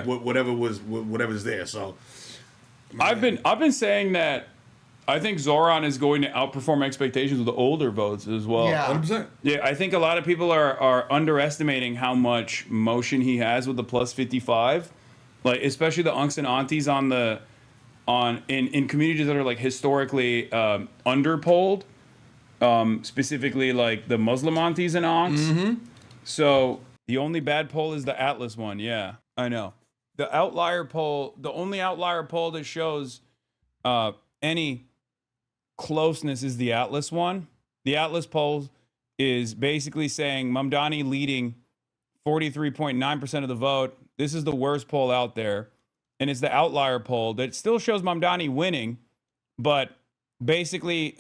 whatever's there. So I've been saying that I think Zoran is going to outperform expectations with the older votes as well. Yeah, 100%. Yeah, I think a lot of people are underestimating how much motion he has with the plus 55, like especially the unks and aunties in communities that are like historically underpolled, specifically like the Muslim aunties and aunts. Mm-hmm. So the only bad poll is the Atlas one. Yeah, I know. The only outlier poll that shows any closeness is the Atlas one. The Atlas poll is basically saying Mamdani leading 43.9% of the vote. This is the worst poll out there. And it's the outlier poll that still shows Mamdani winning, but basically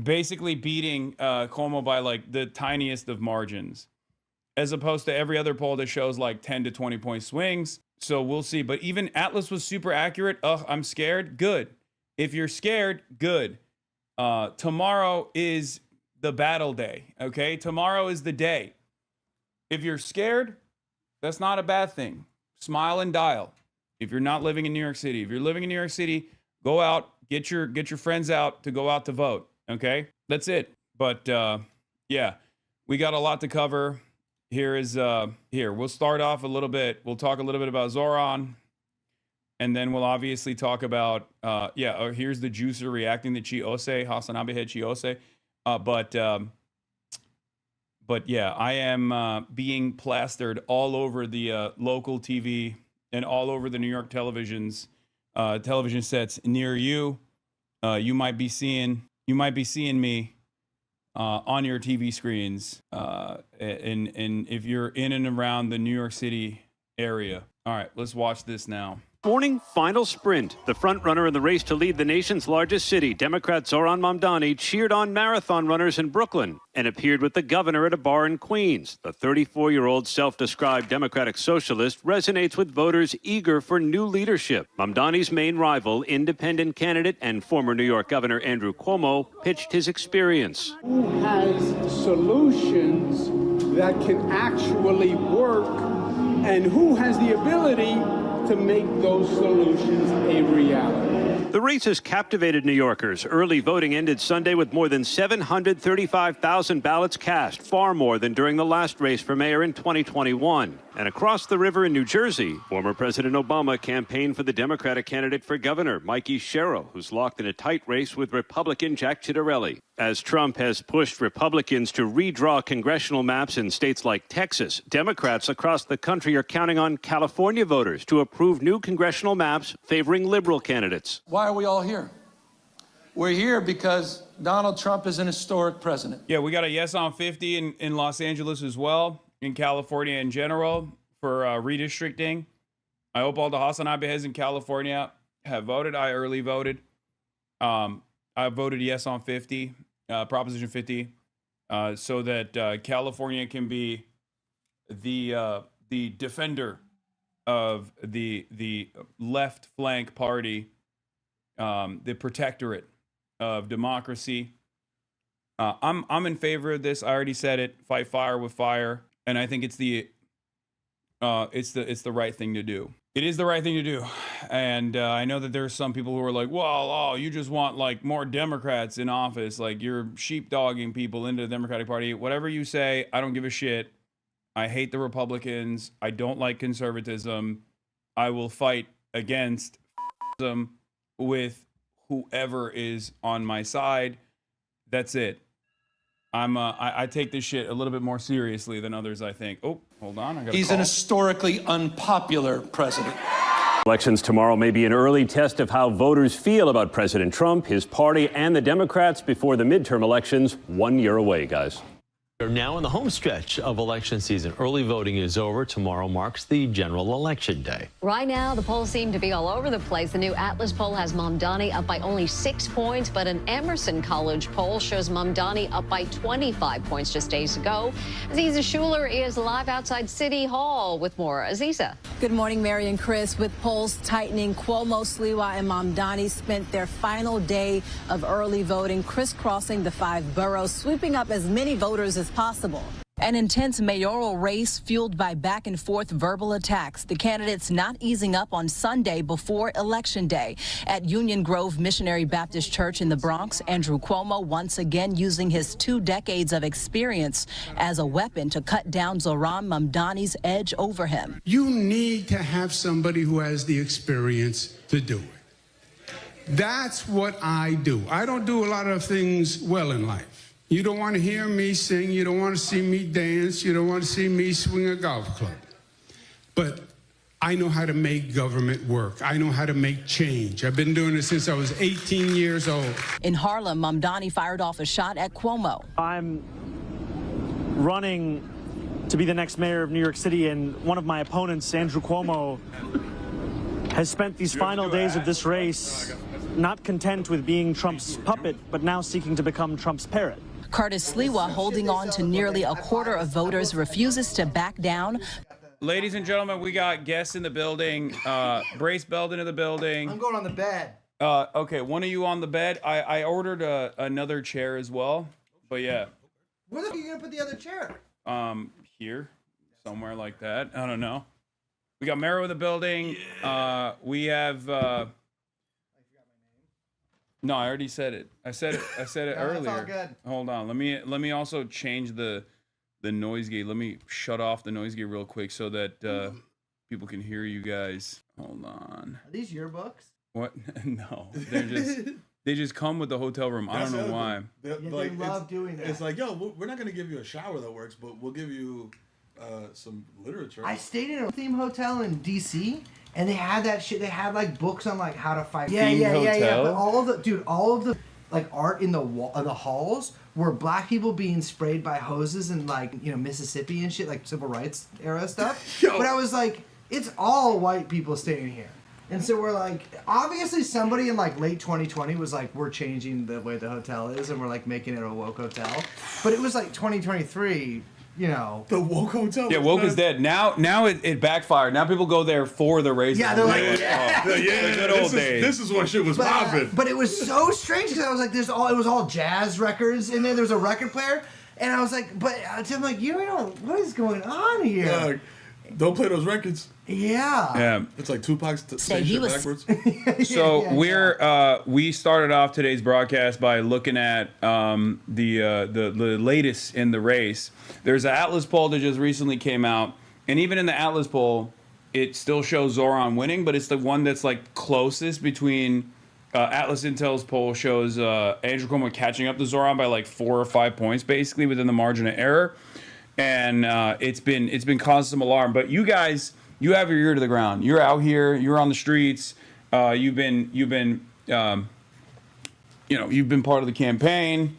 beating Cuomo by like the tiniest of margins, as opposed to every other poll that shows like 10 to 20 point swings. So we'll see. But even Atlas was super accurate. Ugh, I'm scared. Good. If you're scared, good. Tomorrow is the battle day. Okay. Tomorrow is the day. If you're scared, that's not a bad thing. Smile and dial. If you're not living in New York City, if you're living in New York City, go out, get your friends out to go out to vote. Okay. That's it. But, yeah, we got a lot to cover. We'll start off a little bit. We'll talk a little bit about Zoran. And then we'll obviously talk about, here's the juicer reacting to Chiose, HasanAbi had Chiose. But yeah, I am being plastered all over the local TV and all over the New York television sets near you. You might be seeing me on your TV screens, and if you're in and around the New York City area. All right, let's watch this now. Morning final sprint. The front runner in the race to lead the nation's largest city, Democrat Zoran Mamdani, cheered on marathon runners in Brooklyn and appeared with the governor at a bar in Queens. The 34-year-old self-described Democratic socialist resonates with voters eager for new leadership. Mamdani's main rival, independent candidate and former New York Governor Andrew Cuomo, pitched his experience. Who has solutions that can actually work, and who has the ability to make those solutions a reality? The race has captivated New Yorkers. Early voting ended Sunday with more than 735,000 ballots cast, far more than during the last race for mayor in 2021. And across the river in New Jersey, former President Obama campaigned for the Democratic candidate for governor, Mikey Sherrill, who's locked in a tight race with Republican Jack Ciattarelli. As Trump has pushed Republicans to redraw congressional maps in states like Texas, Democrats across the country are counting on California voters to approve new congressional maps favoring liberal candidates. Why are we all here? We're here because Donald Trump is an historic president. Yeah, we got a yes on 50 in Los Angeles as well, in California in general, for redistricting. I hope all the HasanAbi heads in California have voted. I early voted. I voted yes on 50, Proposition 50, so that California can be the defender of the left flank party, the protectorate of democracy. I'm in favor of this. I already said it. Fight fire with fire, and I think it's the right thing to do. It is the right thing to do, and I know that there's some people who are like, well, you just want like more Democrats in office, like you're sheepdogging people into the Democratic Party. Whatever you say, I don't give a shit. I hate the Republicans. I don't like conservatism. I will fight against them with whoever is on my side. That's it. I take this shit a little bit more seriously than others, I think. Oh, hold on. He's an historically unpopular president. Elections tomorrow may be an early test of how voters feel about President Trump, his party, and the Democrats before the midterm elections 1 year away, guys. We're now in the home stretch of election season. Early voting is over. Tomorrow marks the general election day. Right now, the polls seem to be all over the place. The new Atlas poll has Mamdani up by only 6 points, but an Emerson College poll shows Mamdani up by 25 points just days ago. Aziza Schuler is live outside City Hall with more. Aziza. Good morning, Mary and Chris. With polls tightening, Cuomo, Sliwa, and Mamdani spent their final day of early voting, crisscrossing the 5 boroughs, sweeping up as many voters as possible. An intense mayoral race fueled by back and forth verbal attacks. The candidates not easing up on Sunday before Election Day. At Union Grove Missionary Baptist Church in the Bronx, Andrew Cuomo once again using his 2 decades of experience as a weapon to cut down Zohran Mamdani's edge over him. You need to have somebody who has the experience to do it. That's what I do. I don't do a lot of things well in life. You don't want to hear me sing. You don't want to see me dance. You don't want to see me swing a golf club. But I know how to make government work. I know how to make change. I've been doing it since I was 18 years old. In Harlem, Mamdani fired off a shot at Cuomo. I'm running to be the next mayor of New York City, and one of my opponents, Andrew Cuomo, has spent these final days of this race not content with being Trump's puppet, but now seeking to become Trump's parrot. Curtis Sliwa, holding on to nearly a quarter of voters, refuses to back down. Ladies and gentlemen, we got guests in the building. Brace Belden in the building. I'm going on the bed. Okay, one of you on the bed. I ordered another chair as well. But yeah. Where the fuck are you going to put the other chair? Here. Somewhere like that. I don't know. We got Mero in the building. Yeah. We have... No, I already said it. I said it No, earlier. that's all good. Hold on. Let me also change the noise gate. Let me shut off the noise gate real quick so that people can hear you guys. Hold on. Are these your books? What? No. They just come with the hotel room. I don't know why. They love doing that. It's like, yo, we're not gonna give you a shower that works, but we'll give you some literature. I stayed in a theme hotel in DC, and they had that shit. They had like books on like how to fight. Yeah. But all of the like art in the wall, the halls were black people being sprayed by hoses in like Mississippi and shit, like civil rights era stuff. But I was like, it's all white people staying here. And so we're like, obviously somebody in like late 2020 was like, we're changing the way the hotel is and we're like making it a woke hotel. But it was like 2023, The woke hotel. Yeah, woke is dead. Now it backfired. Now people go there for the race. Yeah, they're like, the good old days. This is when shit was popping. But it was so strange because I was like, it was all jazz records in there. There was a record player. And I was like, I'm like, what is going on here? Don't play those records. Yeah. It's like Tupac's say shit backwards. So we started off today's broadcast by looking at the latest in the race. There's an Atlas poll that just recently came out, and even in the Atlas poll, it still shows Zohran winning, but it's the one that's like closest between. Atlas Intel's poll shows Andrew Cuomo catching up to Zohran by like 4 or 5 points, basically within the margin of error, and it's been causing some alarm. But you guys. You have your ear to the ground. You're out here. You're on the streets. You've been part of the campaign.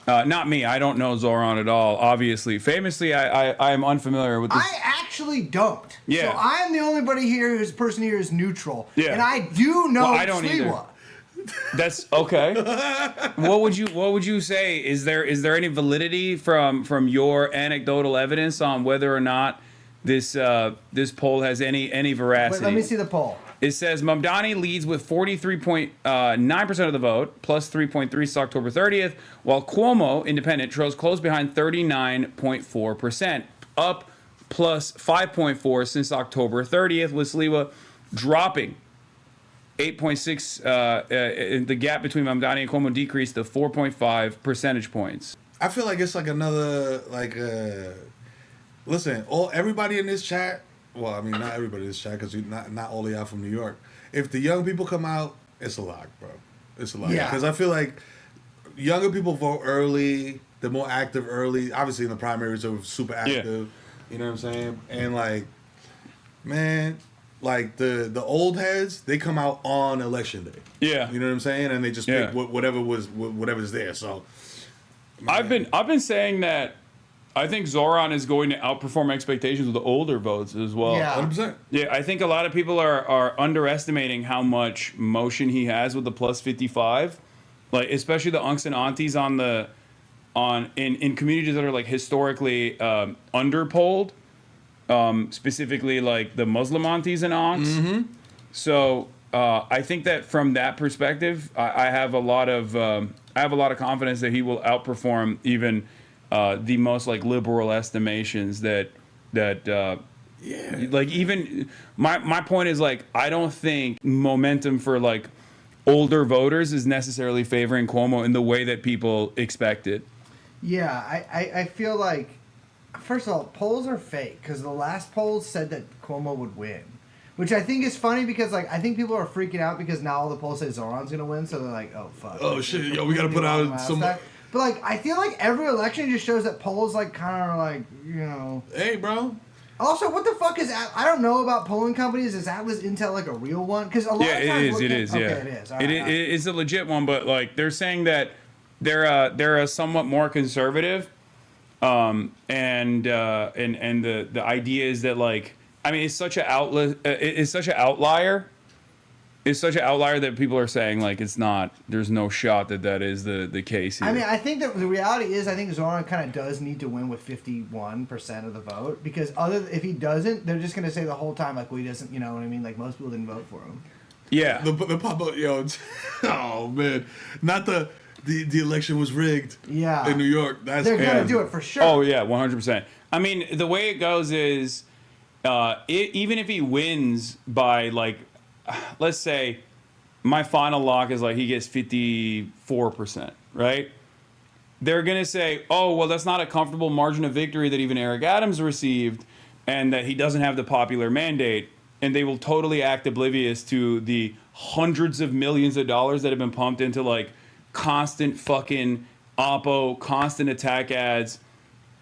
Not me. I don't know Zohran at all. Obviously, famously, I am unfamiliar with this. I actually don't. Yeah. So I'm the only person here who's neutral. Yeah. And I do know I don't either. That's okay. What would you say? Is there any validity from your anecdotal evidence on whether or not this poll has any veracity? Wait, let me see the poll. It says Mamdani leads with 43.9% of the vote, plus 3.3 since October 30th, while Cuomo, independent, trails close behind 39.4%, up plus 5.4 since October 30th, with Sliwa dropping 8.6. The gap between Mamdani and Cuomo decreased to 4.5 percentage points. I feel like it's like another listen, everybody in this chat. Well, I mean, not everybody in this chat because not all of y'all from New York. If the young people come out, it's a lock, bro. It's a lock. Yeah. Because I feel like younger people vote early. They're more active early. Obviously, in the primaries, they're super active. Yeah. You know what I'm saying? And man, the old heads, they come out on election day. Yeah. You know what I'm saying? And they just pick whatever's there. So, man. I've been saying that. I think Zohran is going to outperform expectations with the older votes as well. Yeah. 100%. Yeah, I think a lot of people are underestimating how much motion he has with the plus 55. Like, especially the unks and aunties in communities that are like historically underpolled, specifically like the Muslim aunties and aunts. Mm-hmm. So I think that from that perspective, I have a lot of confidence that he will outperform even the most like liberal estimations that like even my point is like I don't think momentum for like older voters is necessarily favoring Cuomo in the way that people expected. Yeah, I feel like, first of all, polls are fake because the last polls said that Cuomo would win, which I think is funny because like I think people are freaking out because now all the polls say Zoran's gonna win, so they're like, oh fuck. Oh shit, yo, we gotta put out some. But like I feel like every election just shows that polls like kind of like, you know. Hey, bro. Also, what the fuck is I don't know about polling companies. Is Atlas Intel like a real one? Because a lot of times it is. Okay, Yeah, it is. It is a legit one, but like they're saying that they're a somewhat more conservative, and the idea is that like I mean it's such an outlet, it's such an outlier. It's such an outlier that people are saying like it's not. There's no shot that is the case here. I mean, I think that the reality is, I think Zoran kind of does need to win with 51% of the vote because if he doesn't, they're just gonna say the whole time like, well, he doesn't. You know what I mean? Like most people didn't vote for him. Yeah. The pop-up, yo. Oh man, not the election was rigged. Yeah. In New York, they're gonna do it for sure. Oh yeah, 100%. I mean, the way it goes is, even if he wins by like. Let's say my final lock is like he gets 54%, right? They're going to say, oh, well, that's not a comfortable margin of victory that even Eric Adams received and that he doesn't have the popular mandate. And they will totally act oblivious to the hundreds of millions of dollars that have been pumped into like constant fucking Oppo, constant attack ads,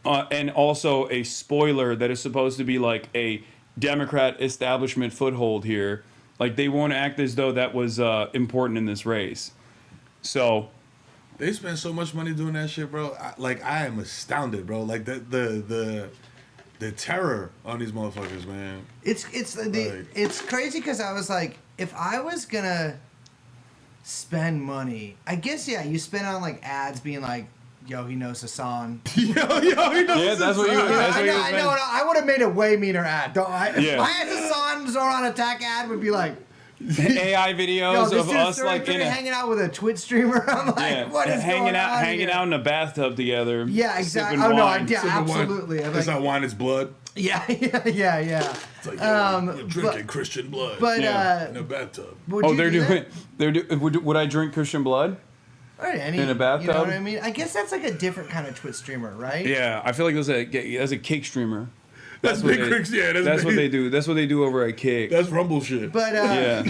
and also a spoiler that is supposed to be like a Democrat establishment foothold here. Like they won't act as though that was important in this race. So they spend so much money doing that shit, bro. I am astounded, bro. Like the terror on these motherfuckers, man. It's crazy because I was like, if I was gonna spend money, I guess you spend on like ads being like, yo, he knows Hasan. Yo, he knows yeah, that's what you. I know. I would have made a way meaner ad. Don't I? If my Hasan Zoran attack ad would be like AI videos of us like hanging out with a Twitch streamer. I'm like, what is hanging going out, on hanging here? out in a bathtub together. Yeah, exactly. Sipping wine. Absolutely. It's not wine, it's blood. Yeah. It's like you're drinking Christian blood. But in a bathtub. Would I drink Christian blood? In a bathtub? You know what I mean? I guess that's like a different kind of Twitch streamer, right? Yeah, I feel like that's a Kick streamer. That's big Cricks, yeah. That's what they do. That's what they do over at Kick. That's Rumble shit. But yeah.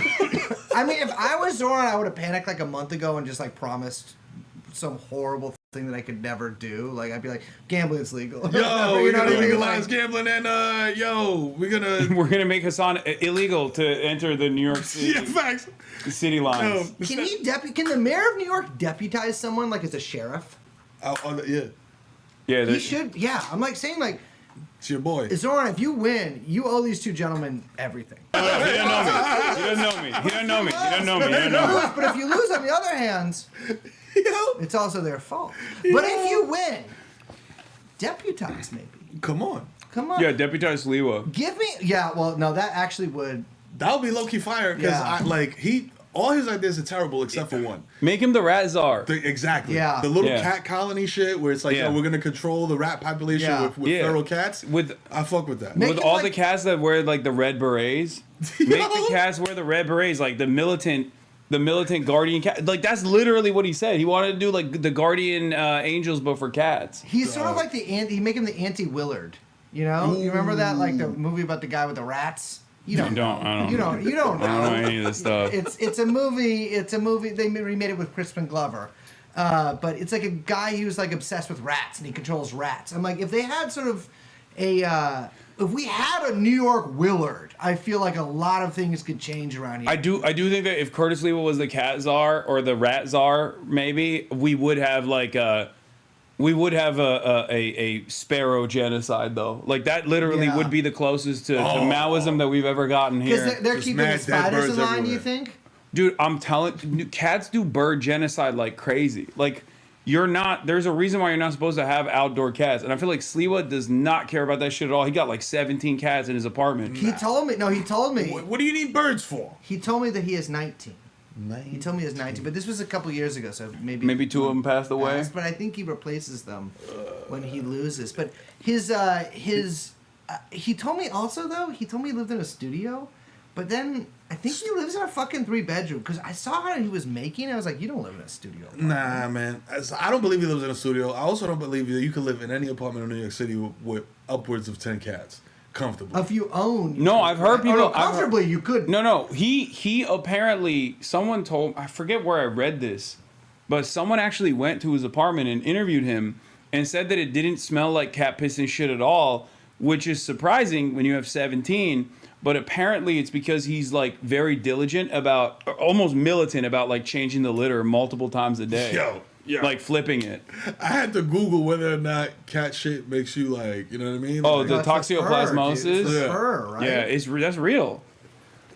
I mean, if I was Zoran, I would have panicked like a month ago and just like promised some horrible thing that I could never do. Like I'd be like, gambling's legal. Yo, we're gonna legalize gambling and we're gonna make Hasan illegal to enter the New York City. Yeah, facts. City lines. Can the mayor of New York deputize someone like as a sheriff? Yeah. Yeah. He should. Yeah, I'm like saying like. It's your boy. Zoran, if you win, you owe these two gentlemen everything. He doesn't know me. But if you lose, on the other hand, it's also their fault. But if you win, deputize maybe. Come on. Yeah, deputize Sliwa. Give me. Yeah, well, no, that actually would. That would be low-key fire because all his ideas are terrible except for one. Make him the rat czar. Exactly. Yeah. The little cat colony shit where it's like, we're going to control the rat population with feral cats. I fuck with that. With all the cats that wear like the red berets. Make the cats wear the red berets, like the militant guardian cat. Like that's literally what he said. He wanted to do like the guardian angels but for cats. He's sort of like he make him the anti-Willard. You know? You remember that like the movie about the guy with the rats? You don't know. You don't know. I don't know any of this stuff. It's a movie. They remade it with Crispin Glover, but it's like a guy who's like obsessed with rats and he controls rats. I'm like, if they had sort of if we had a New York Willard, I feel like a lot of things could change around here. I do think that if Curtis Lewa was the cat czar or the rat czar, maybe we would have like a sparrow genocide though. Like that literally would be the closest to Maoism that we've ever gotten here. Because they're keeping the spiders in line, you think? Dude, I'm telling, cats do bird genocide like crazy. Like there's a reason why you're not supposed to have outdoor cats. And I feel like Sliwa does not care about that shit at all. He got like 17 cats in his apartment. He told me. What do you need birds for? He told me that he is 19. He told me he was 19, but this was a couple years ago, so maybe two of them passed away. But I think he replaces them when he loses. But he told me also though. He told me he lived in a studio, but then I think he lives in a fucking 3-bedroom because I saw how he was making. I was like, you don't live in a studio. Nah, man. I don't believe he lives in a studio. I also don't believe that you could live in any apartment in New York City with upwards of 10 cats. Comfortably. If you own. No, I've heard people. Comfortably, you could. No. He apparently, someone told, I forget where I read this, but someone actually went to his apartment and interviewed him and said that it didn't smell like cat piss and shit at all, which is surprising when you have 17. But apparently it's because he's like very diligent about, almost militant about like changing the litter multiple times a day. Yo. Like flipping it. I had to Google whether or not cat shit makes you like, you know what I mean? Oh, like, the toxoplasmosis? It's the fur, right? Yeah, that's real.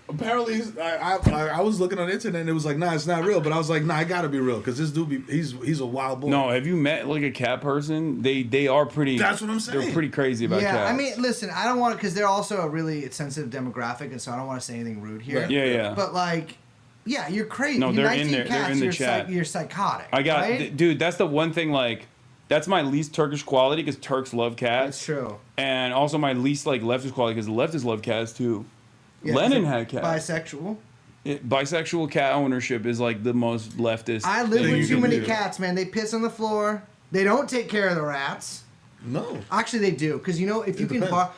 Apparently, I was looking on the internet and it was like, nah, it's not real. But I was like, nah, it gotta be real because this dude, he's a wild boy. No, have you met like a cat person? They are pretty. That's what I'm saying. They're pretty crazy about cats. Yeah, I mean, listen, I don't want to, because they're also a really sensitive demographic, and so I don't want to say anything rude here. Right. Yeah. But like, yeah, you're crazy. No, they're 19 in there. Cats, They're in the chat. You're psychotic. Right? Dude, that's the one thing. Like, that's my least Turkish quality because Turks love cats. That's true. And also my least like leftist quality because the leftists love cats too. Yeah, Lenin had cats. Bisexual. Bisexual cat ownership is like the most leftist. I live thing with you too can many do. cats, man. They piss on the floor. They don't take care of the rats. No. Actually, they do, because you know if you can depends.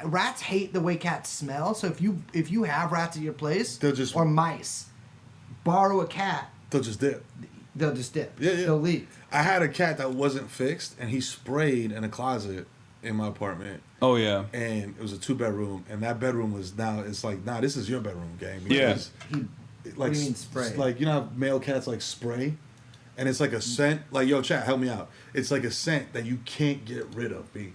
rats hate the way cats smell. So if you have rats at your place, They'll just- or mice, borrow a cat. They'll just dip. They'll just dip. Yeah. They'll leave. I had a cat that wasn't fixed and he sprayed in a closet in my apartment. Oh yeah. And it was a 2-bedroom, and that bedroom was it's like, nah, this is your bedroom, gang. Yeah. Like, What do you mean spray? Like, you know how male cats like spray? And it's like a scent. Like, yo, chat, help me out. It's like a scent that you can't get rid of, B.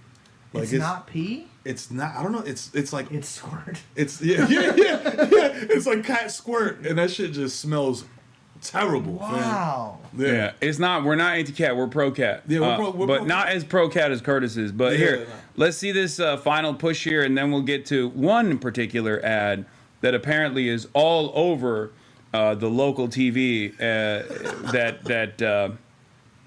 Like, It's not pee. It's not. I don't know. It's like It's squirt. it's yeah. It's like cat squirt, and that shit just smells terrible. Wow. Man. Yeah, it's not. We're not anti-cat. We're pro-cat. Yeah, we're but pro-cat. not as pro-cat as Curtis is. But Yeah, here, no. let's see this final push here, and then we'll get to one particular ad that apparently is all over the local TV. That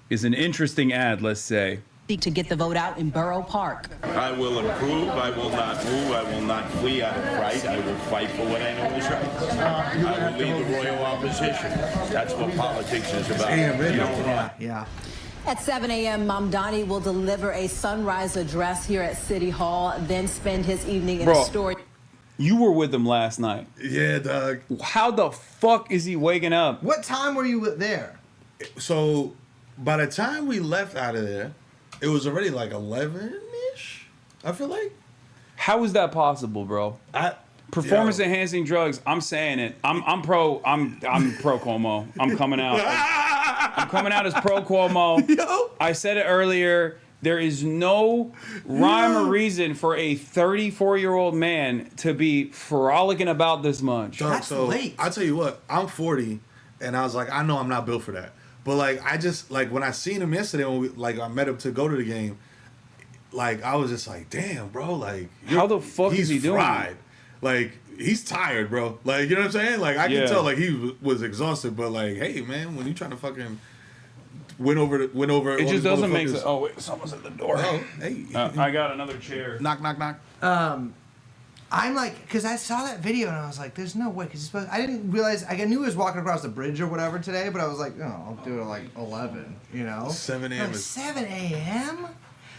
is an interesting ad. Let's say. To get the vote out in Borough Park. I will improve. I will not move. I will not flee out of fright. I will fight for what I know is right. I will lead the royal opposition. That's what politics is about. You know, Yeah. At 7 a.m., Mamdani will deliver a sunrise address here at City Hall, then spend his evening in a store. You were with him last night. Yeah, dog. How the fuck is he waking up? What time were you there? So, by the time we left out of there, it was already like 11-ish, I feel like. How is that possible, bro? Performance enhancing drugs. I'm saying it. I'm pro Cuomo. I'm coming out. I'm coming out as pro Cuomo. Yo. I said it earlier. There is no rhyme or reason for a 34-year-old man to be frolicking about this much. Dog, That's late. I'll tell you what, I'm 40, and I was like, I know I'm not built for that. But like, I just like when I seen him yesterday, when I met him to go to the game, like I was just like, damn, bro, like how the fuck is he doing? Fried. Like he's tired, bro. Like you know what I'm saying? Like I can tell, like he was exhausted. But like, hey, man, when you trying to fucking win over. It just doesn't make sense. Oh wait, someone's at the door. Oh, hey, I got another chair. knock, knock, knock. I'm like, because I saw that video and I was like, there's no way. Because I didn't realize, I knew he was walking across the bridge or whatever today, but I was like, I'll do it at like 11, you know? 7 a.m. Like 7 a.m.?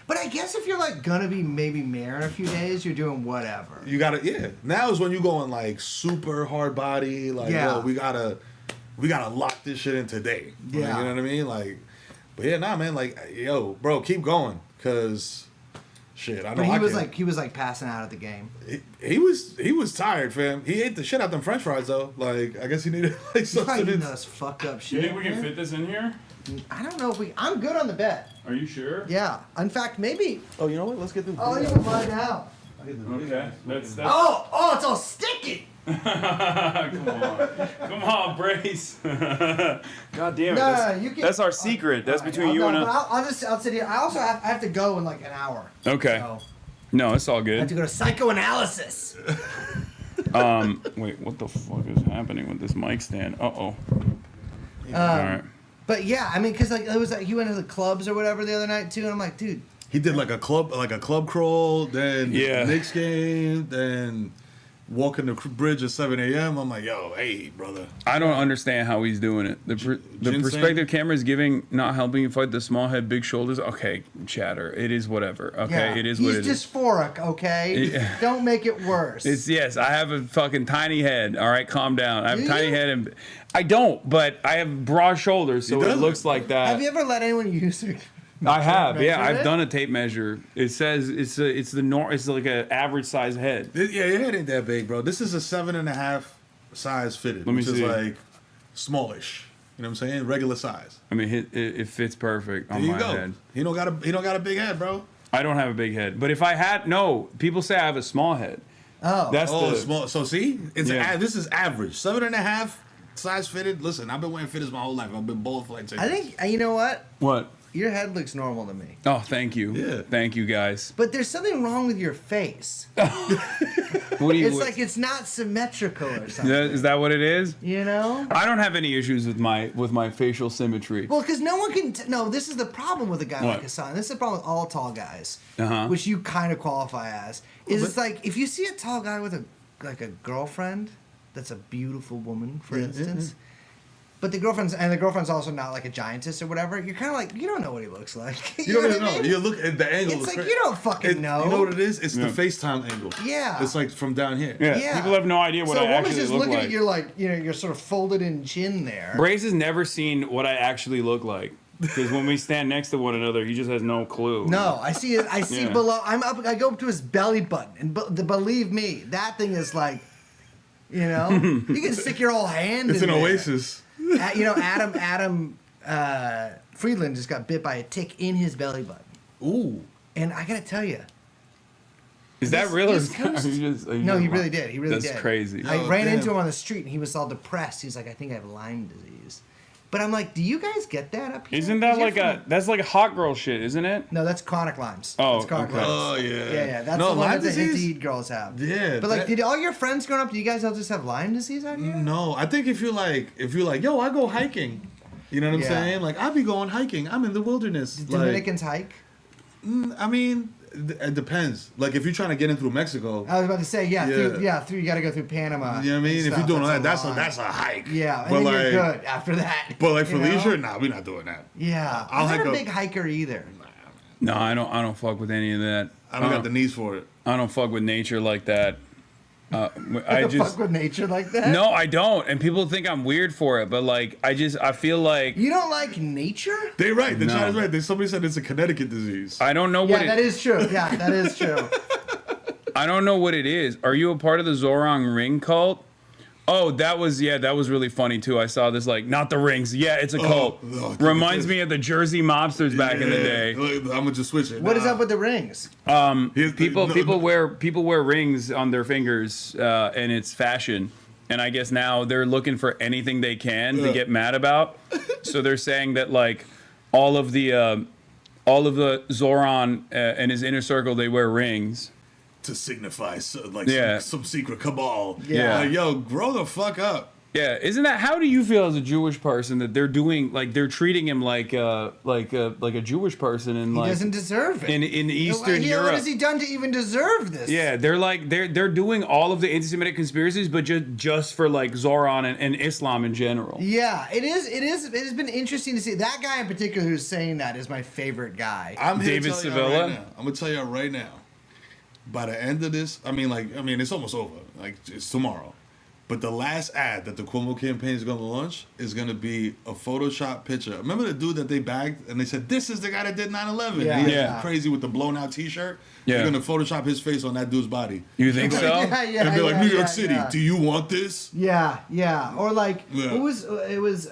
But I guess if you're like gonna be maybe mayor in a few days, you're doing whatever. You gotta, yeah. Now is when you going like super hard body, like, Yeah. yo, we gotta lock this shit in today. Like, Yeah. you know what I mean? Like, but yeah, nah, man. Like, yo, bro, keep going, cause shit, I know. But I he was like passing out at the game. he was tired, fam. He ate the shit out them French fries though. Like, I guess he needed like He's probably eating sustenance. those fucked up You shit. think we can man. fit this in here? I don't know if I'm good on the bet. Are you sure? Yeah. In fact, maybe. Oh, you know what? Let's get this. Oh, you can lie down. Okay. That's Oh, it's all sticky. Come on, brace. God damn it. No, you can. That's our secret. That's between you and us. I'll sit here. I also have to go in like an hour. Okay. So No, it's all I have good. to go to psychoanalysis. Wait, what the fuck is happening with this mic stand? All right. But yeah, I mean, because like it was like he went to the clubs or whatever the other night too, and I'm like, dude. He did like a club crawl, then Knicks game, then walking the bridge at 7 a.m. I'm like, yo, hey, brother. I don't understand how he's doing it. The perspective camera is not helping you fight the small head, big shoulders. Okay, chatter. It is whatever. Okay, Yeah, it is what it is. He's dysphoric, okay? Yeah. Don't make it worse. Yes, I have a fucking tiny head. All right, calm down. I have a tiny head, and I don't, but I have broad shoulders, so it looks like that. Have you ever let anyone use it? I have, yeah. I've done a tape measure. It says it's like an average size head. Yeah, your head ain't that big, bro. This is a 7.5 size fitted, which is like smallish. You know what I'm saying? Regular size. I mean, it fits perfect on my head. He don't got a big head, bro. I don't have a big head, but if I had, people say I have a small head. Oh, that's small. So see, this is average. 7.5 size fitted. Listen, I've been wearing fitteds my whole life. I've been bald for like 10 years. I think you know what? What? Your head looks normal to me. Oh, thank you. Yeah. Thank you, guys. But there's something wrong with your face. What do you? It's like it's not symmetrical or something. Is that what it is? You know? I don't have any issues with my facial symmetry. Well, because no one can. No, this is the problem with a guy like Hasan. This is the problem with all tall guys, which you kind of qualify as. It's like if you see a tall guy with a girlfriend that's a beautiful woman, for instance. But the girlfriend's also not like a giantess or whatever. You're kind of like, you don't know what he looks like. You don't even know. You look at the angle. It's like you don't fucking know. You know what it is? It's the FaceTime angle. Yeah. It's like from down here. Yeah. People have no idea what I actually just look looking like. At your you're sort of folded in chin there. Brace has never seen what I actually look like. Because when we stand next to one another, he just has no clue. No, I see it. I see below. I go up to his belly button, and believe me, that thing is like, you can stick your whole hand. It's in an there. oasis. Adam Friedland just got bit by a tick in his belly button. Ooh. And I gotta tell you. Is that real? No, he really did. He really did. That's crazy. I ran into him on the street and he was all depressed. He's like, I think I have Lyme disease. But I'm like, do you guys get that up here? Isn't that that's like a hot girl shit, isn't it? No, that's chronic Lyme's. Oh, it's chronic Lyme's. Oh, yeah. Yeah. That's the one that the hit-to-eat girls have. Yeah. But like, did all your friends growing up, do you guys all just have Lyme disease out here? No, I think if you're like, yo, I go hiking. You know what I'm saying? Like, I be going hiking. I'm in the wilderness. Do Dominicans hike? I mean, it depends. Like, if you're trying to get in through Mexico. I was about to say, through you got to go through Panama. You know what I mean? If you're doing all that, that's a hike. Yeah, and then you're good after that. But like for leisure, nah, we're not doing that. Yeah, I'm not a big hiker either. No, I don't fuck with any of that. I don't got the knees for it. I don't fuck with nature like that. I just fuck with nature like that. No, I don't, and people think I'm weird for it. But like, I feel like you don't like nature. They're right. The China's right. Somebody said it's a Connecticut disease. I don't know what. Yeah, that is true. Yeah, that is true. I don't know what it is. Are you a part of the Zorong ring cult? Oh, that was really funny too. I saw this not the rings. Yeah, it's a cult. Reminds me of the Jersey mobsters back in the day. I'm gonna just switch it. What is up with the rings? People wear rings on their fingers, and it's fashion. And I guess now they're looking for anything they can to get mad about. So they're saying that all of the Zoran and his inner circle, they wear rings. To signify some secret cabal. Yeah. Yo, grow the fuck up. Yeah, isn't that? How do you feel as a Jewish person that they're doing they're treating him like a Jewish person and he doesn't deserve it in Eastern Europe? What has he done to even deserve this? Yeah, they're doing all of the anti-Semitic conspiracies, but just for Zoran and Islam in general. Yeah, it is. It has been interesting to see that guy in particular who's saying that is my favorite guy. I'm here David to tell Sevilla. You right now. I'm gonna tell you right now. By the end of this, I mean, it's almost over. It's tomorrow. But the last ad that the Cuomo campaign is going to launch is going to be a Photoshop picture. Remember the dude that they bagged and they said, this is the guy that did 9/11? Yeah. Crazy with the blown out t-shirt. Yeah. They're going to Photoshop his face on that dude's body. You think so? And be like, New York City, do you want this? Yeah. Or it was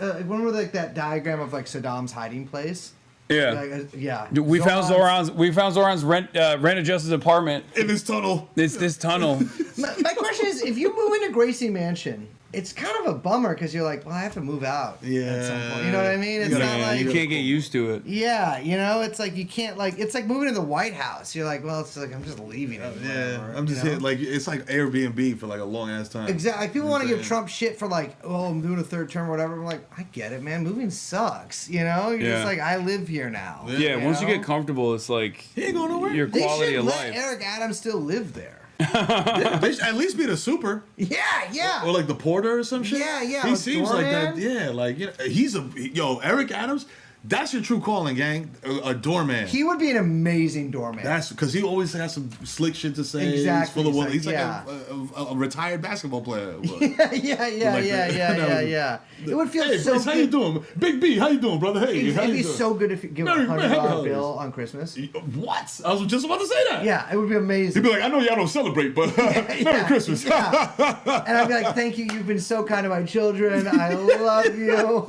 remember that diagram of Saddam's hiding place? Yeah. We found Zoran's rent adjusted apartment in this tunnel. It's this tunnel. My question is, if you move into Gracie Mansion, it's kind of a bummer because you're like, well, I have to move out at some point. You know what I mean? It's not like you can't get used to it. Yeah, you know, it's like you can't it's like moving to the White House. You're like, well, it's like I'm just leaving it. Yeah, I'm just here, like it's like Airbnb for like a long ass time. Exactly. Like, people want to give Trump shit for like, oh, I'm doing a third term or whatever. I'm like, I get it, man. Moving sucks. You know, you're just like, I live here now. Yeah, once you get comfortable, it's like he ain't going nowhere. Your quality of life. Let Eric Adams still live there. They should at least be the super. Yeah. Or like the porter or some shit. Yeah. He seems like that. Yeah, like he's Eric Adams. That's your true calling, gang. A doorman. He would be an amazing doorman. That's because he always has some slick shit to say. Exactly. He's like a retired basketball player. Yeah. It would feel so Chris, good. how you doing? Big B, how you doing, brother? Hey, It'd be so good if you give a $100 bill on Christmas. What? I was just about to say that. Yeah, it would be amazing. He'd be like, I know y'all don't celebrate, but Merry Christmas. And I'd be like, thank you. You've been so kind to my children. I love you.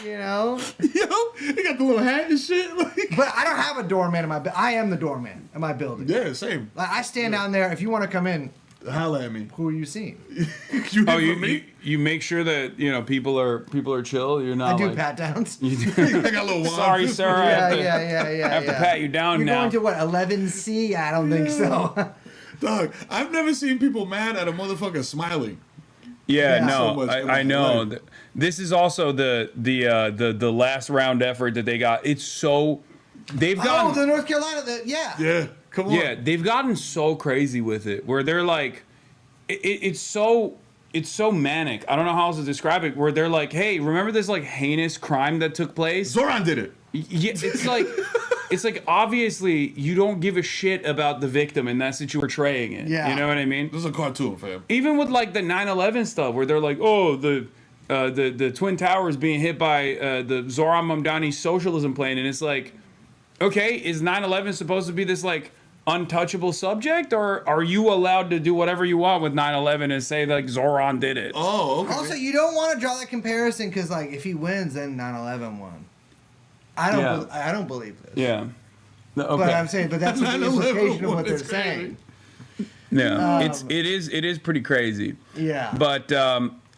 You know? He got the little hat and shit. But I don't have a doorman in my I am the doorman in my building. Yeah, same. Like, I stand down there. If you want to come in, holla at me. Who are you seeing? You make sure that people are chill. You're not. I do like, pat downs. I got a little wine. Sorry, sir. I have to pat you down You're now. going to what, 11C? I don't think so. Dog, I've never seen people mad at a motherfucker smiling. Yeah, So no, much I know. This is also the last round effort that they got. It's so they've gotten. The North Carolina. Yeah, come on. Yeah, they've gotten so crazy with it, where they're like, it's so manic. I don't know how else to describe it. Where they're like, hey, remember this like heinous crime that took place? Zoran did it. Yeah, it's like. It's like, obviously, you don't give a shit about the victim and that's that you're portraying it. Yeah. You know what I mean? This is a cartoon, fam. Even with, like, the 9/11 stuff, where they're like, oh, the Twin Towers being hit by the Zohran Mamdani socialism plane. And it's like, okay, is 9/11 supposed to be this, like, untouchable subject? Or are you allowed to do whatever you want with 9/11 and say, like, Zohran did it? Oh, okay. Also, you don't want to draw that comparison because, like, if he wins, then 9/11 won. I don't believe this. Yeah. Okay. But I'm saying, that's the implication of what they're saying. Yeah, it is pretty crazy. Yeah. But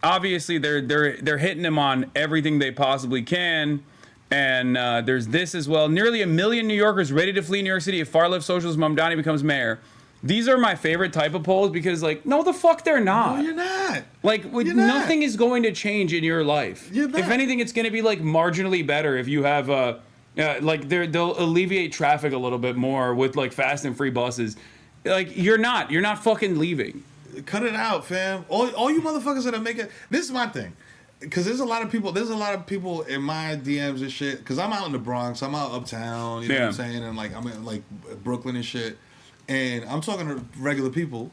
obviously they're hitting him on everything they possibly can. And there's this as well. Nearly 1 million New Yorkers ready to flee New York City if far-left socialist Mamdani becomes mayor. These are my favorite type of polls because, like, no, the fuck they're not. No, you're not. Like, nothing is going to change in your life. If anything, it's going to be, like, marginally better if you have, like, they'll alleviate traffic a little bit more with, like, fast and free buses. Like, you're not fucking leaving. Cut it out, fam. All you motherfuckers that are making, this is my thing. Because there's a lot of people in my DMs and shit. Because I'm out in the Bronx, I'm out uptown, you know what I'm saying? And, like, I'm in, like, Brooklyn and shit. And I'm talking to regular people,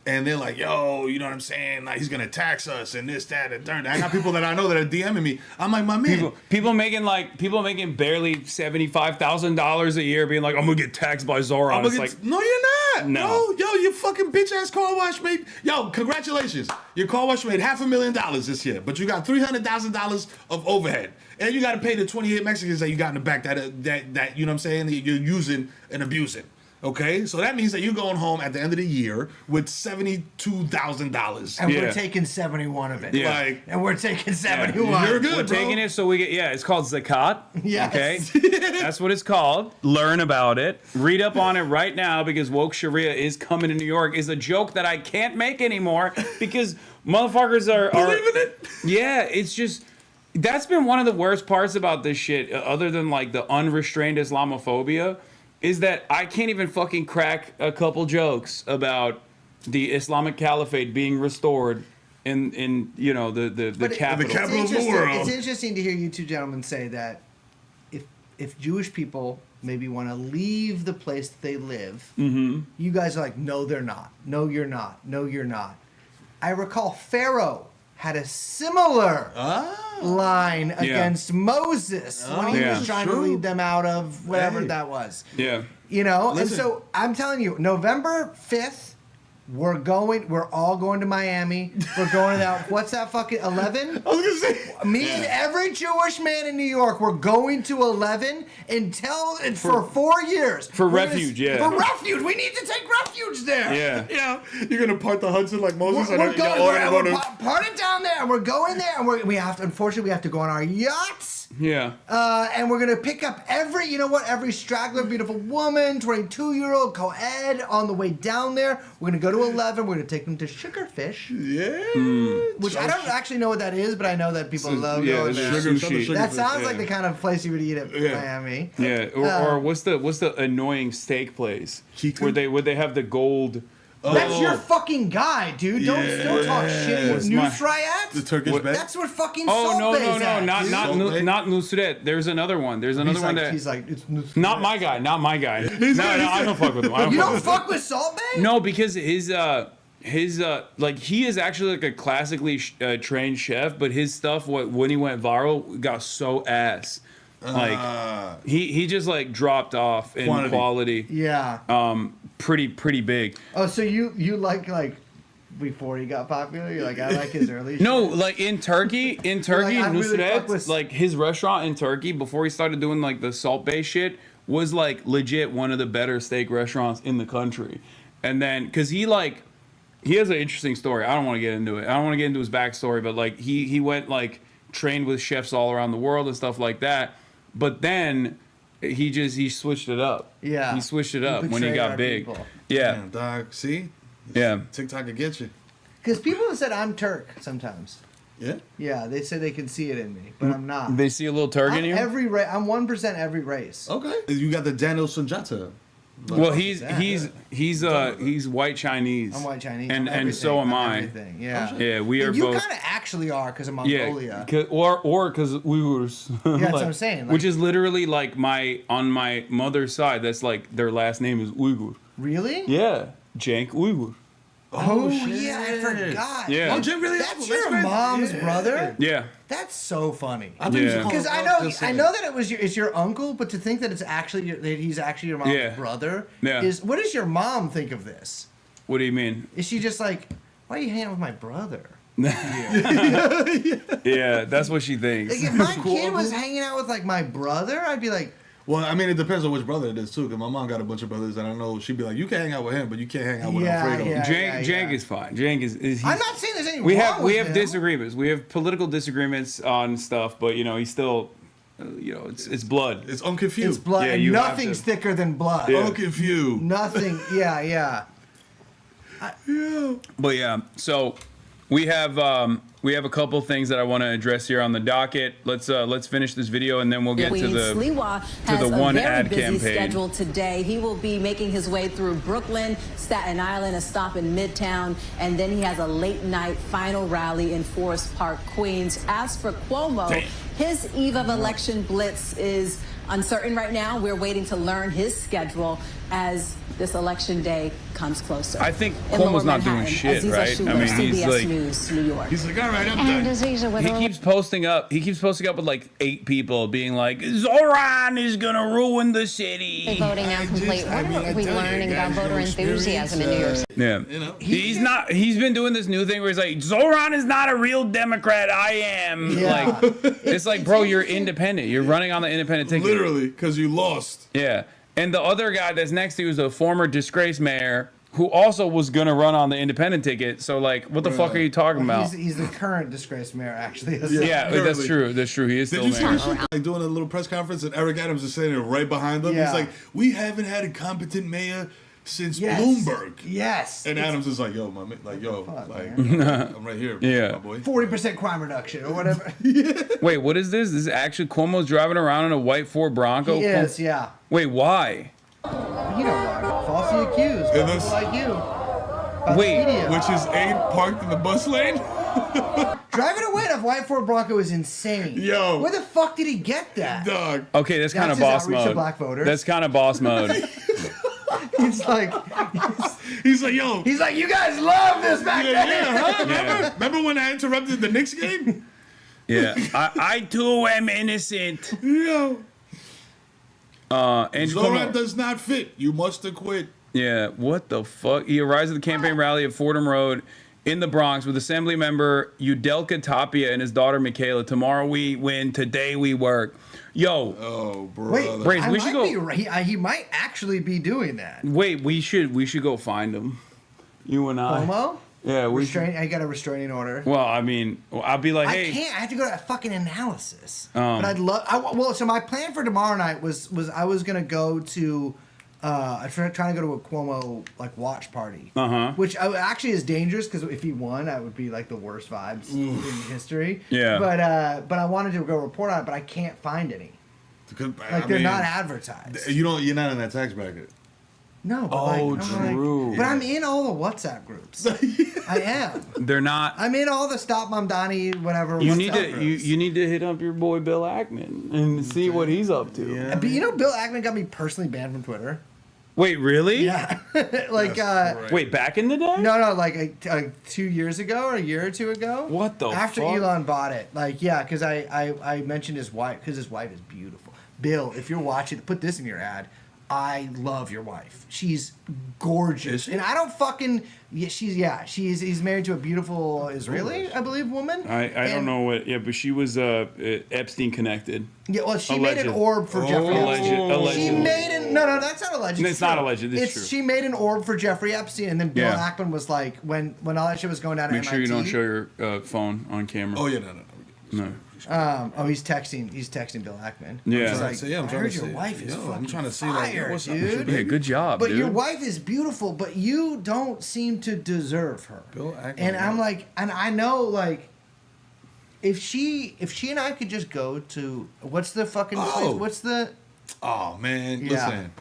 and they're like, yo, you know what I'm saying? Like, he's going to tax us and this, that, and third. I got people that I know that are DMing me. I'm like, my man. People making barely $75,000 a year being like, I'm going to get taxed by Zoran. It's like, no, you're not. No. Yo, you fucking bitch-ass car wash made. Yo, congratulations. Your car wash made $500,000 this year, but you got $300,000 of overhead. And you got to pay the 28 Mexicans that you got in the back that you know what I'm saying, that you're using and abusing. Okay, so that means that you're going home at the end of the year with $72,000, and we're taking 71 of it. Yeah. And we're taking 71. You're good, we're taking it, so we get. Yeah, it's called zakat. Yes. Okay, that's what it's called. Learn about it. Read up on it right now because woke Sharia is coming to New York. Is a joke that I can't make anymore because motherfuckers are believing it. Yeah, it's just. That's been one of the worst parts about this shit, other than like the unrestrained Islamophobia. Is that I can't even fucking crack a couple jokes about the Islamic Caliphate being restored in the capital. The capital of the world. It's interesting to hear you two gentlemen say that if Jewish people maybe want to leave the place that they live, you guys are like, no, they're not. No, you're not. No, you're not. I recall Pharaoh had a similar line against Moses when he was trying to lead them out of whatever that was. Yeah. You know? Listen. And so I'm telling you, November 5th, We're all going to Miami. We're going out. What's that fucking 11? I was gonna say. Me and every Jewish man in New York, we're going to 11 for 4 years. For refuge, For refuge. We need to take refuge there. Yeah. Yeah, you're gonna part the Hudson like Moses. We're part it down there, and we're going there, and we have to. Unfortunately, we have to go on our yachts. Yeah. And we're gonna pick up every straggler, beautiful woman, 22-year-old co-ed on the way down there. We're gonna go to 11. We're gonna take them to Sugarfish. Yeah. Which I don't actually know what that is, but I know that people love going there. Sushi. That sounds like the kind of place you would eat at Miami. Yeah. Or what's the annoying steak place where they have the gold. That's your fucking guy, dude. Don't talk shit. Nusrat? The Turkish bed? That's what fucking Salt Bay's at, not Nusret. There's another one. There's another one that he's like, it's Nusrat. Not my guy. No, I don't fuck with him. You don't fuck with Salt Bay? No, because his like he is actually like a classically trained chef, but his stuff when he went viral got so ass. Like he just like dropped off in quality. Yeah. Pretty big. Oh, so you like before he got popular? You're like, I like his early No, like in Turkey, Nusret, really like his restaurant in Turkey before he started doing like the Salt Bay shit was like legit one of the better steak restaurants in the country. And then cuz he has an interesting story. I don't want to get into it. I don't want to get into his backstory, but like he went like trained with chefs all around the world and stuff like that. But then he switched it up. Yeah. He switched it up when he got big. People. Yeah. Damn, dog. See? Yeah. TikTok will get you. Because people have said I'm Turk sometimes. Yeah? Yeah, they say they can see it in me, but I'm not. They see a little Turk in you? I'm 1% every race. Okay. You got the Daniel Sunjata. Well, he's white Chinese. I'm white Chinese. And so am I. Everything. Yeah. Yeah, we are and you both. You kind of actually are because of Mongolia. Yeah, or because Uyghurs. Yeah, that's what I'm saying. Which is literally like on my mother's side. That's like their last name is Uyghur. Really? Yeah, Cenk Uyghur. Oh yeah, I forgot. Yeah. Oh, Cenk really? That's your mom's brother. Yeah. That's so funny. Because I know that it's your uncle, but to think that he's actually your mom's brother is. What does your mom think of this? What do you mean? Is she just like, why are you hanging out with my brother? Yeah, that's what she thinks. Like, if my kid was hanging out with like my brother, I'd be like. Well, I mean, it depends on which brother it is too. Because my mom got a bunch of brothers, and I know she'd be like, "You can hang out with him, but you can't hang out with Alfredo." Cenk is fine. Cenk is. I'm not saying there's any we wrong with have him. disagreements. We have political disagreements on stuff, but he's still, it's blood. It's Uncle Few. It's blood. Yeah, and nothing's thicker than blood. Yeah. Uncle Few. Nothing. Yeah. But yeah, so we have a couple things that I want to address here on the docket. Let's finish this video and then we'll get to the one ad campaign. Schedule today. He will be making his way through Brooklyn, Staten Island, a stop in Midtown, and then he has a late night final rally in Forest Park, Queens. As for Cuomo, his eve of election blitz is uncertain right now. We're waiting to learn his schedule as this election day comes closer. I think Cuomo's not doing shit, right? I mean, he's CBS like, News, New York. He's like, all right, I'm done. He keeps posting up with like 8 people being like, Zoran is gonna ruin the city. Voting now complete. What are we learning about voter enthusiasm in New York City? Yeah, he's been doing this new thing where he's like, Zoran is not a real Democrat. I am. Yeah. Like, it's like, bro, you're independent. You're running on the independent ticket. Literally, because you lost. Yeah. And the other guy that's next to you is a former disgraced mayor who also was going to run on the independent ticket. So, like, what the fuck are you talking about? He's the current disgraced mayor, actually. Yeah, that's true. That's true. He is still mayor. Did you see this shit? Like, doing a little press conference, and Eric Adams is sitting there right behind them. Yeah. He's like, we haven't had a competent mayor since Bloomberg. Yes. And Adams is like, yo, my man, I'm right here, my boy. 40% crime reduction or whatever. Wait, what is this? This is actually Cuomo's driving around in a white Ford Bronco? He is, yeah. Wait, why? You know why? Falsely accused. People like you. Wait, which is Abe parked in the bus lane? Driving away in a white Ford Bronco is insane. Yo. Where the fuck did he get that? Dog. Okay, that's kind of his boss outreach to mode. black voters. That's kind of boss mode. He's like, yo. He's like, you guys love this back then. Yeah, huh? Remember when I interrupted the Knicks game? Yeah. I too am innocent. Yo. Andrew Zoran Cuomo. does not fit. You must acquit. Yeah, what the fuck? He arrives at the campaign rally at Fordham Road in the Bronx with Assembly member Udelka Tapia and his daughter Michaela. Tomorrow we win, today we work. Yo. Oh, bro. Wait, Brace, we should go. He might actually be doing that. Wait, we should go find him. You and I. Cuomo? Yeah, I got a restraining order. Well, I mean, I'll be like, hey. I can't. I have to go to a fucking analysis. But I'd love. So my plan for tomorrow night was I was gonna go to. I'm trying to go to a Cuomo like watch party, which actually is dangerous because if he won, that would be like the worst vibes in history. Yeah. But I wanted to go report on it, but I can't find any. They're not advertised. You're not in that tax bracket. No. But true. But I'm in all the WhatsApp groups. I am. They're not. I'm in all the Stop Mamdani whatever. You WhatsApp need to groups. you need to hit up your boy Bill Ackman and see what he's up to. Yeah. But Bill Ackman got me personally banned from Twitter. Wait, really? Yeah. Wait, back in the day? No, like 2 years ago or a year or two ago. What the After fuck? Elon bought it. Because I mentioned his wife, because his wife is beautiful. Bill, if you're watching, put this in your ad. I love your wife. She's gorgeous. And I don't fucking... He's married to a beautiful Israeli, I believe, woman. I don't know what... Yeah, but she was Epstein connected. Yeah, well, she Alleged. made an orb for Jeffrey Epstein. Alleged. She made an... No, that's not alleged. It's not alleged. It's true. She made an orb for Jeffrey Epstein, and then Bill Ackman was like, when all that shit was going down at Make MIT... sure you don't show your phone on camera. Oh, yeah, no. He's texting Bill Ackman. Yeah. He's like, I'm I trying heard to your see. wife is fucking I'm trying to see fire, what's up, dude. Yeah, good job, But dude. your wife is beautiful, but you don't seem to deserve her. Bill Ackman. And I'm like, and I know, like, if she and I could just go to, what's the fucking place? What's the... Oh, man. Yeah. Listen.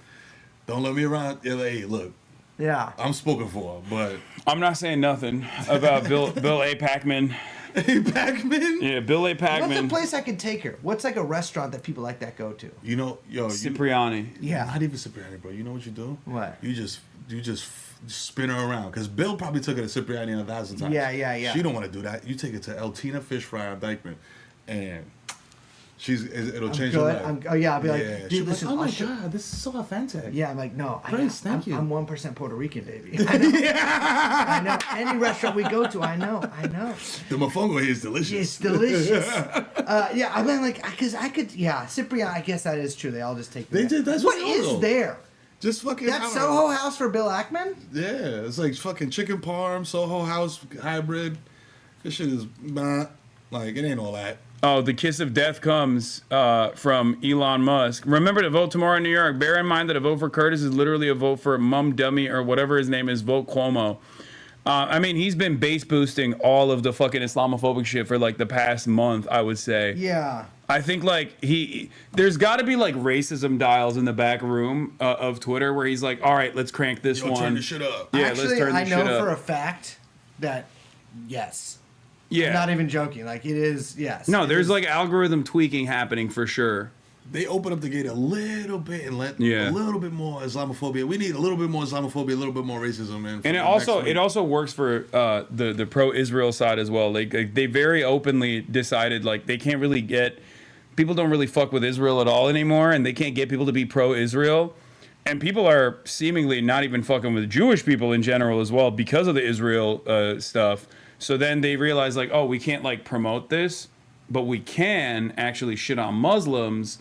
Don't let me around LA. Look. Yeah. I'm spoken for, but... I'm not saying nothing about Bill A. Packman. A. Packman? Yeah, Bill A. Packman. What's the place I could take her? What's like a restaurant that people like that go to? You know, Cipriani. Yeah. Not even Cipriani, bro. You know what you do? What? You just spin her around. Because Bill probably took her to Cipriani 1,000 times. Yeah. She don't want to do that. You take her to El Tina Fish Fry on Dykeman, and it'll change her life. I'll be like, Yeah. dude, She'll be listen, like, oh my I'll show- God, this is so authentic. Yeah, I'm like, no. Grace, thank you. I'm 1% Puerto Rican, baby. I know. Any restaurant we go to, I know. The mofongo here is delicious. It's delicious. I mean, like, because I could, Cipriani, I guess that is true. They all just take That's what is there? Just fucking... That Soho House for Bill Ackman? Yeah, it's like fucking chicken parm, Soho House hybrid. This shit is not... Like, it ain't all that. Oh, the kiss of death comes from Elon Musk. Remember to vote tomorrow in New York. Bear in mind that a vote for Curtis is literally a vote for Mum Dummy or whatever his name is, vote Cuomo. I mean, he's been base boosting all of the fucking Islamophobic shit for like the past month, I would say. Yeah. I think like there's got to be like racism dials in the back room of Twitter where he's like, all right, let's crank this one. Turn the shit up. Yeah, Actually, let's turn I this shit know up. for a fact that, yes. Yeah. I'm not even joking. Like, it is, yes. No, there's like algorithm tweaking happening for sure. They open up the gate a little bit and let a little bit more Islamophobia. We need a little bit more Islamophobia, a little bit more racism, man. And it also works for the pro-Israel side as well. Like they very openly decided like they can't really get people don't really fuck with Israel at all anymore, and they can't get people to be pro-Israel. And people are seemingly not even fucking with Jewish people in general as well because of the Israel stuff. So then they realize like, oh, we can't like promote this, but we can actually shit on Muslims.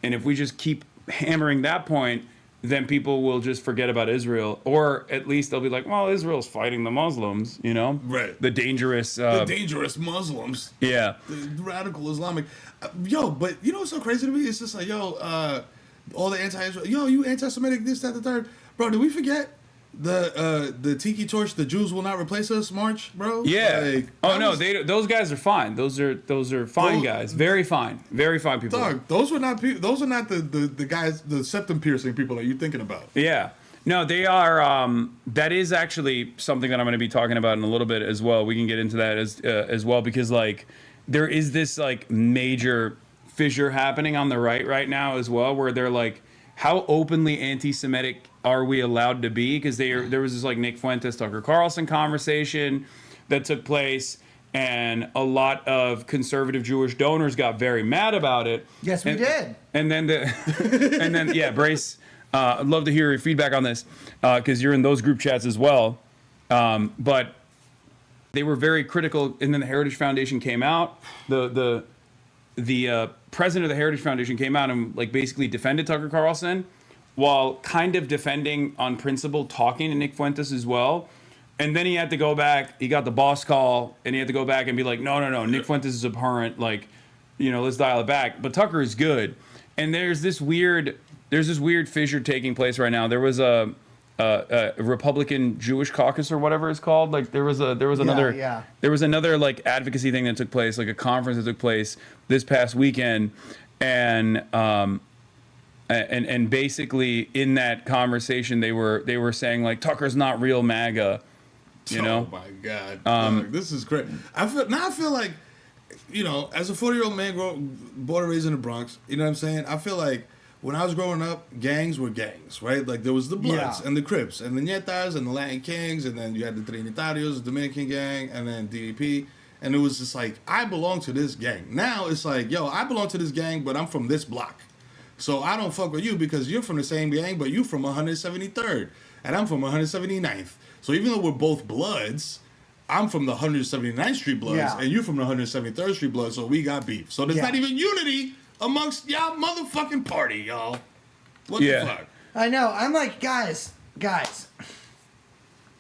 And if we just keep hammering that point, then people will just forget about Israel. Or at least they'll be like, well, Israel's fighting the Muslims, you know? Right. The dangerous... the dangerous Muslims. Yeah. The radical Islamic. But you know what's so crazy to me? It's just like, all the anti-Israel... you anti-Semitic, this, that, the third. Bro, did we forget the Tiki Torch, the Jews will not replace us march, bro? Yeah. Like, those guys are fine. Those are fine guys. Very fine people. Dog, those are not the guys, the septum piercing people that you're thinking about. Yeah. No, they are. That is actually something that I'm going to be talking about in a little bit as well. We can get into that as well because like there is this like major fissure happening on the right now as well, where they're like, how openly anti-Semitic are we allowed to be? Because there was this like Nick Fuentes, Tucker Carlson conversation that took place, and a lot of conservative Jewish donors got very mad about it. Yes, we did. And then Brace I'd love to hear your feedback on this because you're in those group chats as well. But they were very critical, and then the Heritage Foundation came out. The president of the Heritage Foundation came out and like basically defended Tucker Carlson, while kind of defending on principle, talking to Nick Fuentes as well. And then he had to go back. He got the boss call, and he had to go back and be like, no, Nick Fuentes is abhorrent. Like, let's dial it back. But Tucker is good. And there's this weird fissure taking place right now. There was a Republican Jewish caucus or whatever it's called. Like there was another like advocacy thing that took place, like a conference that took place this past weekend, and basically in that conversation they were saying like Tucker's not real MAGA, Oh my God, this is great. I feel like, as a 40-year-old man born and raised in the Bronx, you know what I'm saying? I feel like when I was growing up, gangs were gangs, right? Like there was the Bloods and the Crips and the Nietas and the Latin Kings, and then you had the Trinitarios, the Dominican gang, and then DDP. And it was just like, I belong to this gang. Now it's like, yo, I belong to this gang, but I'm from this block. So I don't fuck with you because you're from the same gang, but you're from 173rd. And I'm from 179th. So even though we're both Bloods, I'm from the 179th Street Bloods, and you're from the 173rd Street Bloods, so we got beef. So there's not even unity amongst y'all motherfucking party, y'all. What the fuck? I know. I'm like, guys,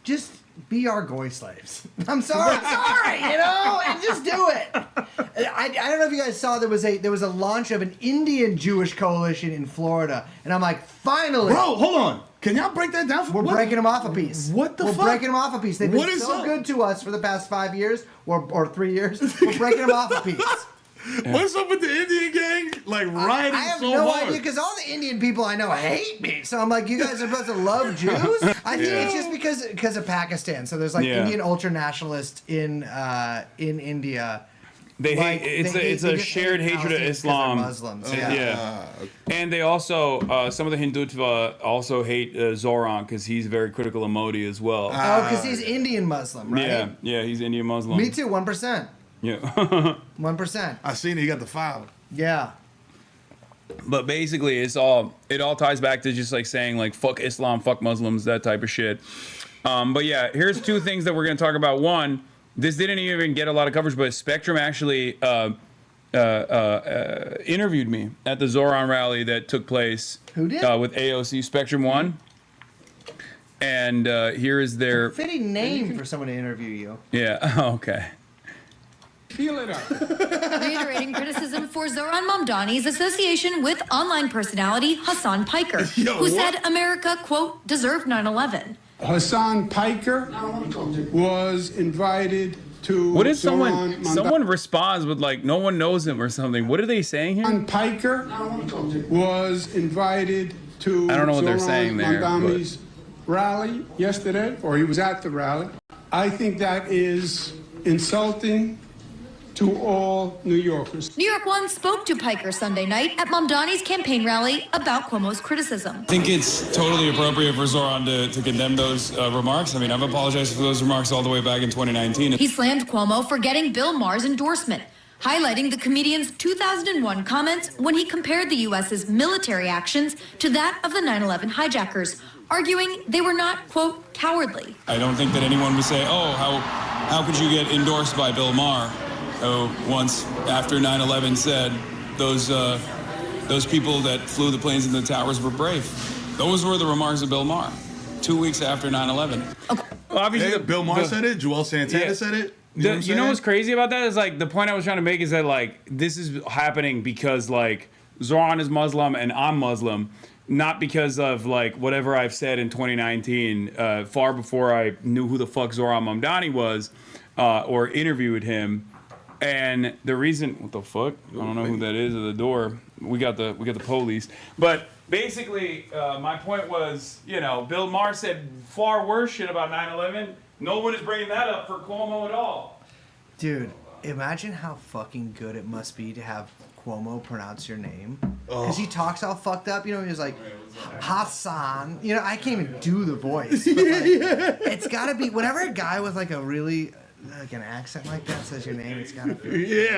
just be our goy slaves. I'm sorry, and just do it. I don't know if you guys saw there was a launch of an Indian Jewish coalition in Florida, and I'm like, finally, bro, hold on. Can y'all break that down? We're breaking them off a piece. What the fuck? We're breaking them off a piece. They've been so good to us for the past 5 years or 3 years. We're breaking them off a piece. What's up with the Indian gang? Like rioting so hard. I have no idea because all the Indian people I know hate me. So I'm like, you guys are supposed to love Jews? I think it's just because of Pakistan. So there's like Indian ultra nationalists in India. They hate. It's a shared hatred of Islam. Muslims. And they also some of the Hindutva also hate Zoran because he's very critical of Modi as well. Because he's Indian Muslim, right? Yeah, he's Indian Muslim. Me too. 1%. Yeah. 1%. I seen it. He got the file. Yeah. But basically, it all ties back to just like saying like fuck Islam, fuck Muslims, that type of shit. But yeah, here's two things that we're gonna talk about. One, this didn't even get a lot of coverage, but Spectrum actually interviewed me at the Zoran rally that took place. Who did? With AOC Spectrum One. And here is their fitting name for someone to interview you. Yeah. Okay. Feel it out. Reiterating criticism for Zoran Mamdani's association with online personality Hasan Piker, who said America, quote, deserved 9/11. Hasan Piker was invited to. What is someone responds with like no one knows him or something? What are they saying here? Hasan Piker was invited to. I don't know what they're saying there. Mamdani's rally yesterday, or he was at the rally. I think that is insulting to all New Yorkers. New York One spoke to Piker Sunday night at Mamdani's campaign rally about Cuomo's criticism. I think it's totally appropriate for Zoran to condemn those remarks. I mean, I've apologized for those remarks all the way back in 2019. He slammed Cuomo for getting Bill Maher's endorsement, highlighting the comedian's 2001 comments when he compared the U.S.'s military actions to that of the 9/11 hijackers, arguing they were not, quote, cowardly. I don't think that anyone would say, oh, how could you get endorsed by Bill Maher? Oh, once after 9/11 said those people that flew the planes into the towers were brave. Those were the remarks of Bill Maher 2 weeks after 9/11. Well, obviously, Bill Maher said it. Joel Santana said it. You know what's crazy about that is like the point I was trying to make is that like this is happening because like Zoran is Muslim and I'm Muslim, not because of like whatever I've said in 2019, far before I knew who the fuck Zoran Mamdani was or interviewed him. And the reason, what the fuck? I don't know who that is at the door. We got the police. But basically, my point was, Bill Maher said far worse shit about 9/11. No one is bringing that up for Cuomo at all. Dude, imagine how fucking good it must be to have Cuomo pronounce your name. Because he talks all fucked up. He's like, Hasan. I can't even do the voice. But it's got to be, whenever a guy with like a really... like an accent like that says your name, it's gotta be.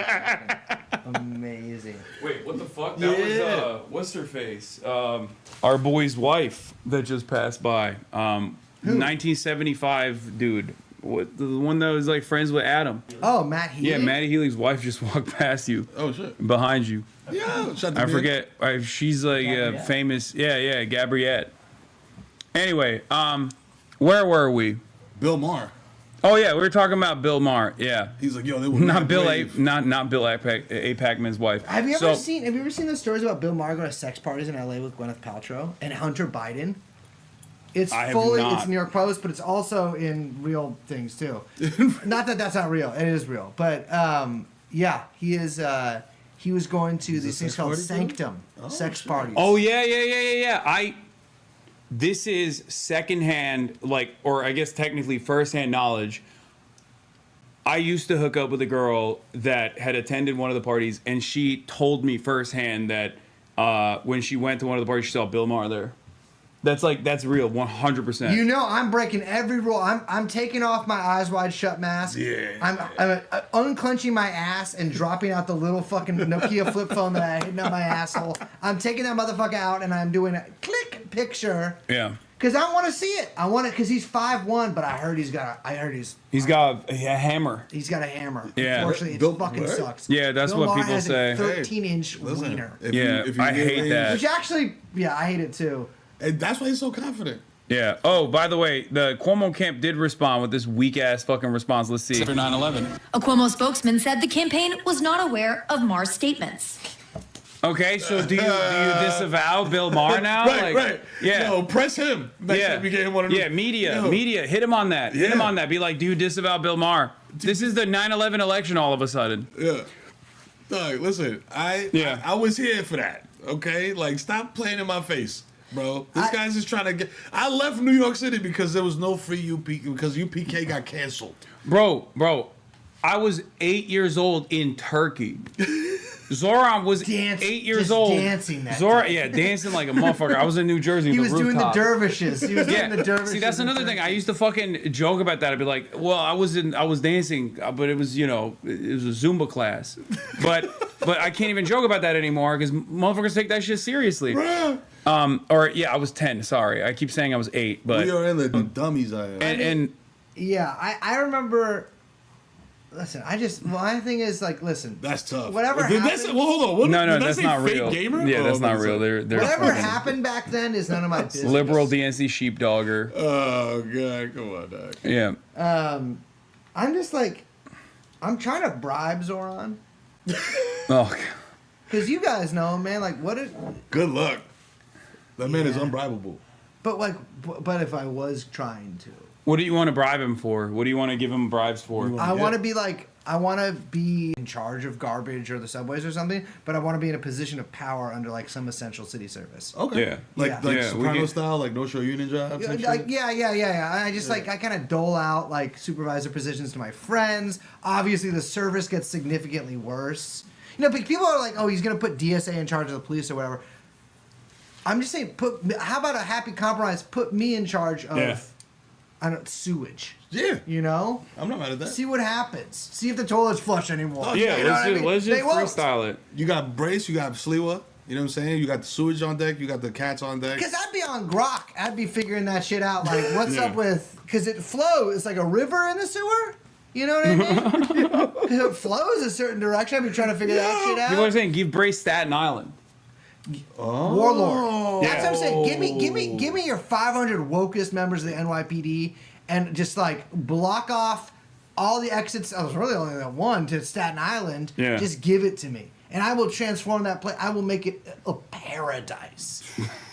Amazing. Wait, what the fuck? That was what's her face? Our boy's wife that just passed by. 1975 dude. What, the one that was like friends with Adam? Oh, Matt Healy. Yeah, Matty Healy's wife just walked past you. Oh shit. Behind you. Yeah, I forget. She's like famous. Yeah, Gabriette. Anyway, where were we? Bill Maher. Oh yeah, we were talking about Bill Maher. Yeah, he's like, yo, they were not Bill A. Pacman's wife. Have you ever seen those stories about Bill Maher going to sex parties in LA with Gwyneth Paltrow and Hunter Biden? It's it's New York Post, but it's also in real things too. Not that that's not real; it is real. But yeah, he is. He was going to these things called Sanctum sex parties. Oh yeah. This is secondhand, or I guess technically firsthand knowledge. I used to hook up with a girl that had attended one of the parties, and she told me firsthand that when she went to one of the parties, she saw Bill Maher there. That's real, 100%. You know, I'm breaking every rule. I'm taking off my eyes wide shut mask. Yeah. I'm unclenching my ass and dropping out the little fucking Nokia flip phone that I hidden up my asshole. I'm taking that motherfucker out and I'm doing a click picture. Yeah. Because I want to see it. I want it because he's 5'1", but I heard he's got a hammer. He's got a hammer. Yeah. Unfortunately, it fucking sucks. Yeah, that's Bill what Maher people has say. A 13-inch wiener. I hate that. Which actually, yeah, I hate it too. And that's why he's so confident. Yeah. Oh, by the way, the Cuomo camp did respond with this weak-ass fucking response. Let's see. For 9/11. A Cuomo spokesman said the campaign was not aware of Maher's statements. Okay, so do you disavow Bill Maher now? Right. Yeah. No, press him. Next time you get him one of them. Media, hit him on that. Hit him on that. Be like, do you disavow Bill Maher? This is the 9/11 election all of a sudden. Yeah. Dog, listen, I was here for that. Okay, stop playing in my face. Bro, this guy's just trying to get. I left New York City because there was no free UP because UPK got canceled. Bro, I was 8 years old in Turkey. Zoran was 8 years old. Dancing that dancing like a motherfucker. I was in New Jersey. He was doing the dervishes. He was doing the dervishes. See, that's another thing. I used to fucking joke about that. I'd be like, well, I was dancing, but it was, it was a Zumba class. But I can't even joke about that anymore because motherfuckers take that shit seriously. I was 10. Sorry, I keep saying I was 8, but we are in the dummies. I remember. Listen, my thing is listen. That's tough. Whatever happened. Hold on. No, that's not real. Gamer? Yeah, that's not real. They're whatever happened back then is none of my business. Liberal DNC sheepdogger. Oh god, come on, dog. Yeah. I'm just I'm trying to bribe Zoran. Oh. Because you guys know, man. Good luck. That man is unbribable. But if I was trying to. What do you want to bribe him for? What do you want to give him bribes for? I want to be I want to be in charge of garbage or the subways or something, but I want to be in a position of power under some essential city service. Okay. Yeah. Soprano style, no show union jobs. Yeah. I just I kind of dole out supervisor positions to my friends. Obviously, the service gets significantly worse. But people are like, oh, he's gonna put DSA in charge of the police or whatever. I'm just saying, how about a happy compromise? Put me in charge of. Sewage. Yeah. I'm not mad at that. See what happens. See if the toilets flush anymore. Oh, yeah, let's just freestyle it. You got Brace, you got Sliwa. You know what I'm saying? You got the sewage on deck, you got the cats on deck. Because I'd be on Grok. I'd be figuring that shit out. What's up with... Because it flows. It's like a river in the sewer. You know what I mean? Because it flows a certain direction. I'd be trying to figure that shit out. You know what I'm saying? Give Brace Staten Island. Warlord. That's what I'm saying. Give me your 500 wokest members of the NYPD and just block off all the exits. I was really only that one to Staten Island. Yeah. Just give it to me, and I will transform that place. I will make it a paradise.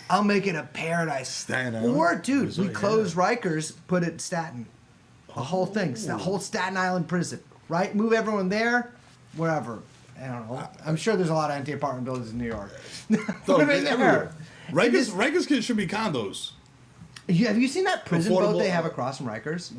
I'll make it a paradise. Staten Island. Or dude, we close Rikers, put it Staten. The whole thing, the whole Staten Island prison, right? Move everyone there, wherever. I don't know. I'm sure there's a lot of anti-apartment buildings in New York. Put them in there. Rikers should be condos. Have you seen that prison boat they have across from Rikers?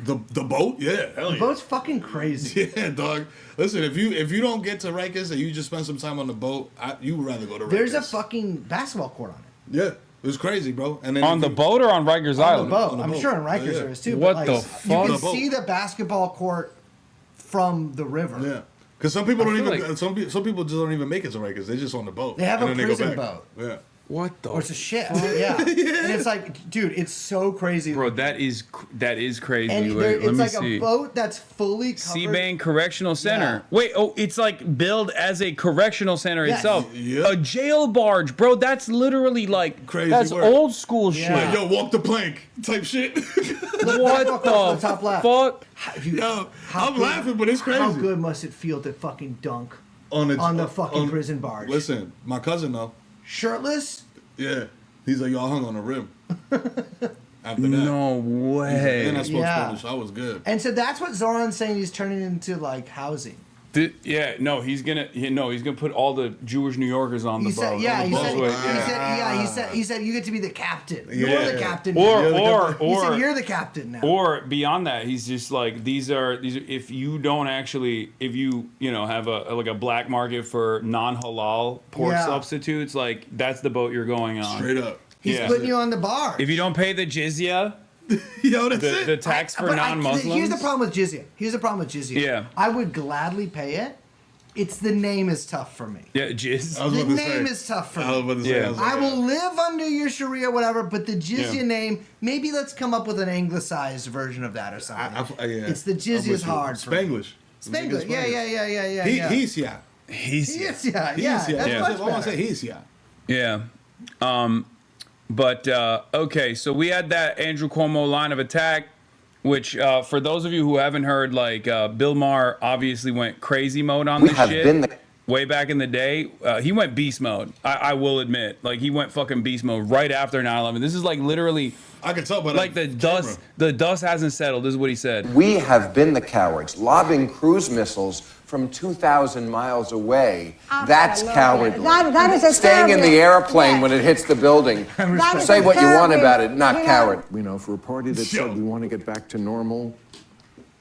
The boat? Yeah. Hell the boat's fucking crazy. Yeah, dog. Listen, if you don't get to Rikers and you just spend some time on the boat, you would rather go to Rikers. There's a fucking basketball court on it. Yeah. It was crazy, bro. And then on the boat or on Rikers Island? On the boat. I'm sure in Rikers there is too. What the fuck? You can see the basketball court from the river. Yeah. Because some people don't even. Some people just don't even make it to Rikers. They're just on the boat. They have a and then prison they go back. boat. Yeah. What the? Or it's a ship. Yeah. And it's like, dude, it's so crazy. Bro, that is crazy. And Wait, it's like a boat that's fully covered. Seabank Correctional Center. Yeah. Wait, it's like billed as a correctional center Yes. itself. Yeah. A jail barge, bro. That's literally like Crazy that's work. old school shit. Like, yo, walk the plank type shit. What the top left. fuck? Yo, I'm laughing, but it's crazy. How good must it feel to fucking dunk on the fucking prison barge? Listen, my cousin though. Shirtless? Yeah. He's like, y'all hung on the rim. After that. No way. And I spoke Spanish. I was good. And so that's what Zoran's saying. He's turning into like housing. He's gonna put all the Jewish New Yorkers on the boat. He said you get to be the captain. Yeah. You're the captain. He said you're the captain now. Or beyond that, he's just like these are if you don't actually have a black market for non-halal pork substitutes, like that's the boat you're going on. Straight up. He's putting you on the bar. If you don't pay the jizya, yo, that's it. The tax for non-Muslims. Here's the problem with jizya. Yeah. I would gladly pay it. It's the name is tough for me. Yeah, jizz. The name is tough for me. I will live under your Sharia, whatever, but the jizya name, maybe let's come up with an anglicized version of that or something. It's the jizya is hard for me. Spanglish. Yeah. He's yeah. That's I want to say he's yeah. Yeah. But okay, so we had that Andrew Cuomo line of attack, which for those of you who haven't heard, like Bill Maher obviously went crazy mode on this shit. Way back in the day, he went beast mode. I will admit, like he went fucking beast mode right after 9/11. This is like literally. I can tell by like the dust. The dust hasn't settled. This is what he said. We have been the cowards, lobbing cruise missiles from 2,000 miles away. That's cowardly. That is a Staying in the airplane when it hits the building. Say what you want about it, not coward. You know, for a party that said we want to get back to normal,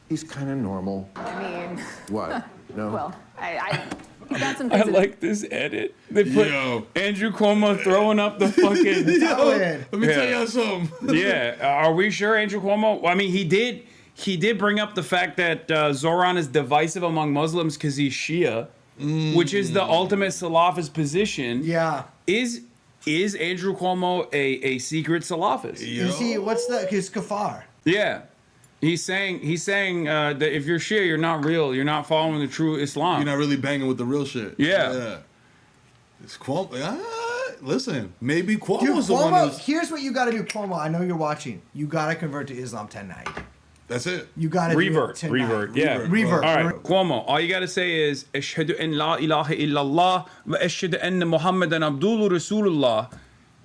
he's kind of normal. I mean, what? No. Well, I got some I things. like this edit. They put Andrew Cuomo throwing up the fucking. Let me tell y'all something. Yeah, are we sure Andrew Cuomo? Well, I mean, he did bring up the fact that Zoran is divisive among Muslims because he's Shia, which is the ultimate Salafist position. Yeah. Is Andrew Cuomo a secret Salafist? Is he? What's the? His kafar. Yeah. He's saying that if you're Shia, you're not real. You're not following the true Islam. You're not really banging with the real shit. Yeah. It's Cuomo. Listen, maybe Cuomo's Dude, the one who's... Here's what you got to do, Cuomo. I know you're watching. You got to convert to Islam tonight. That's it. You got to revert. Yeah. Revert. All right, Cuomo. All you got to say is Ashhadu an la ilaha illallah wa ashhadu anna Muhammadan abdullah rasulullah.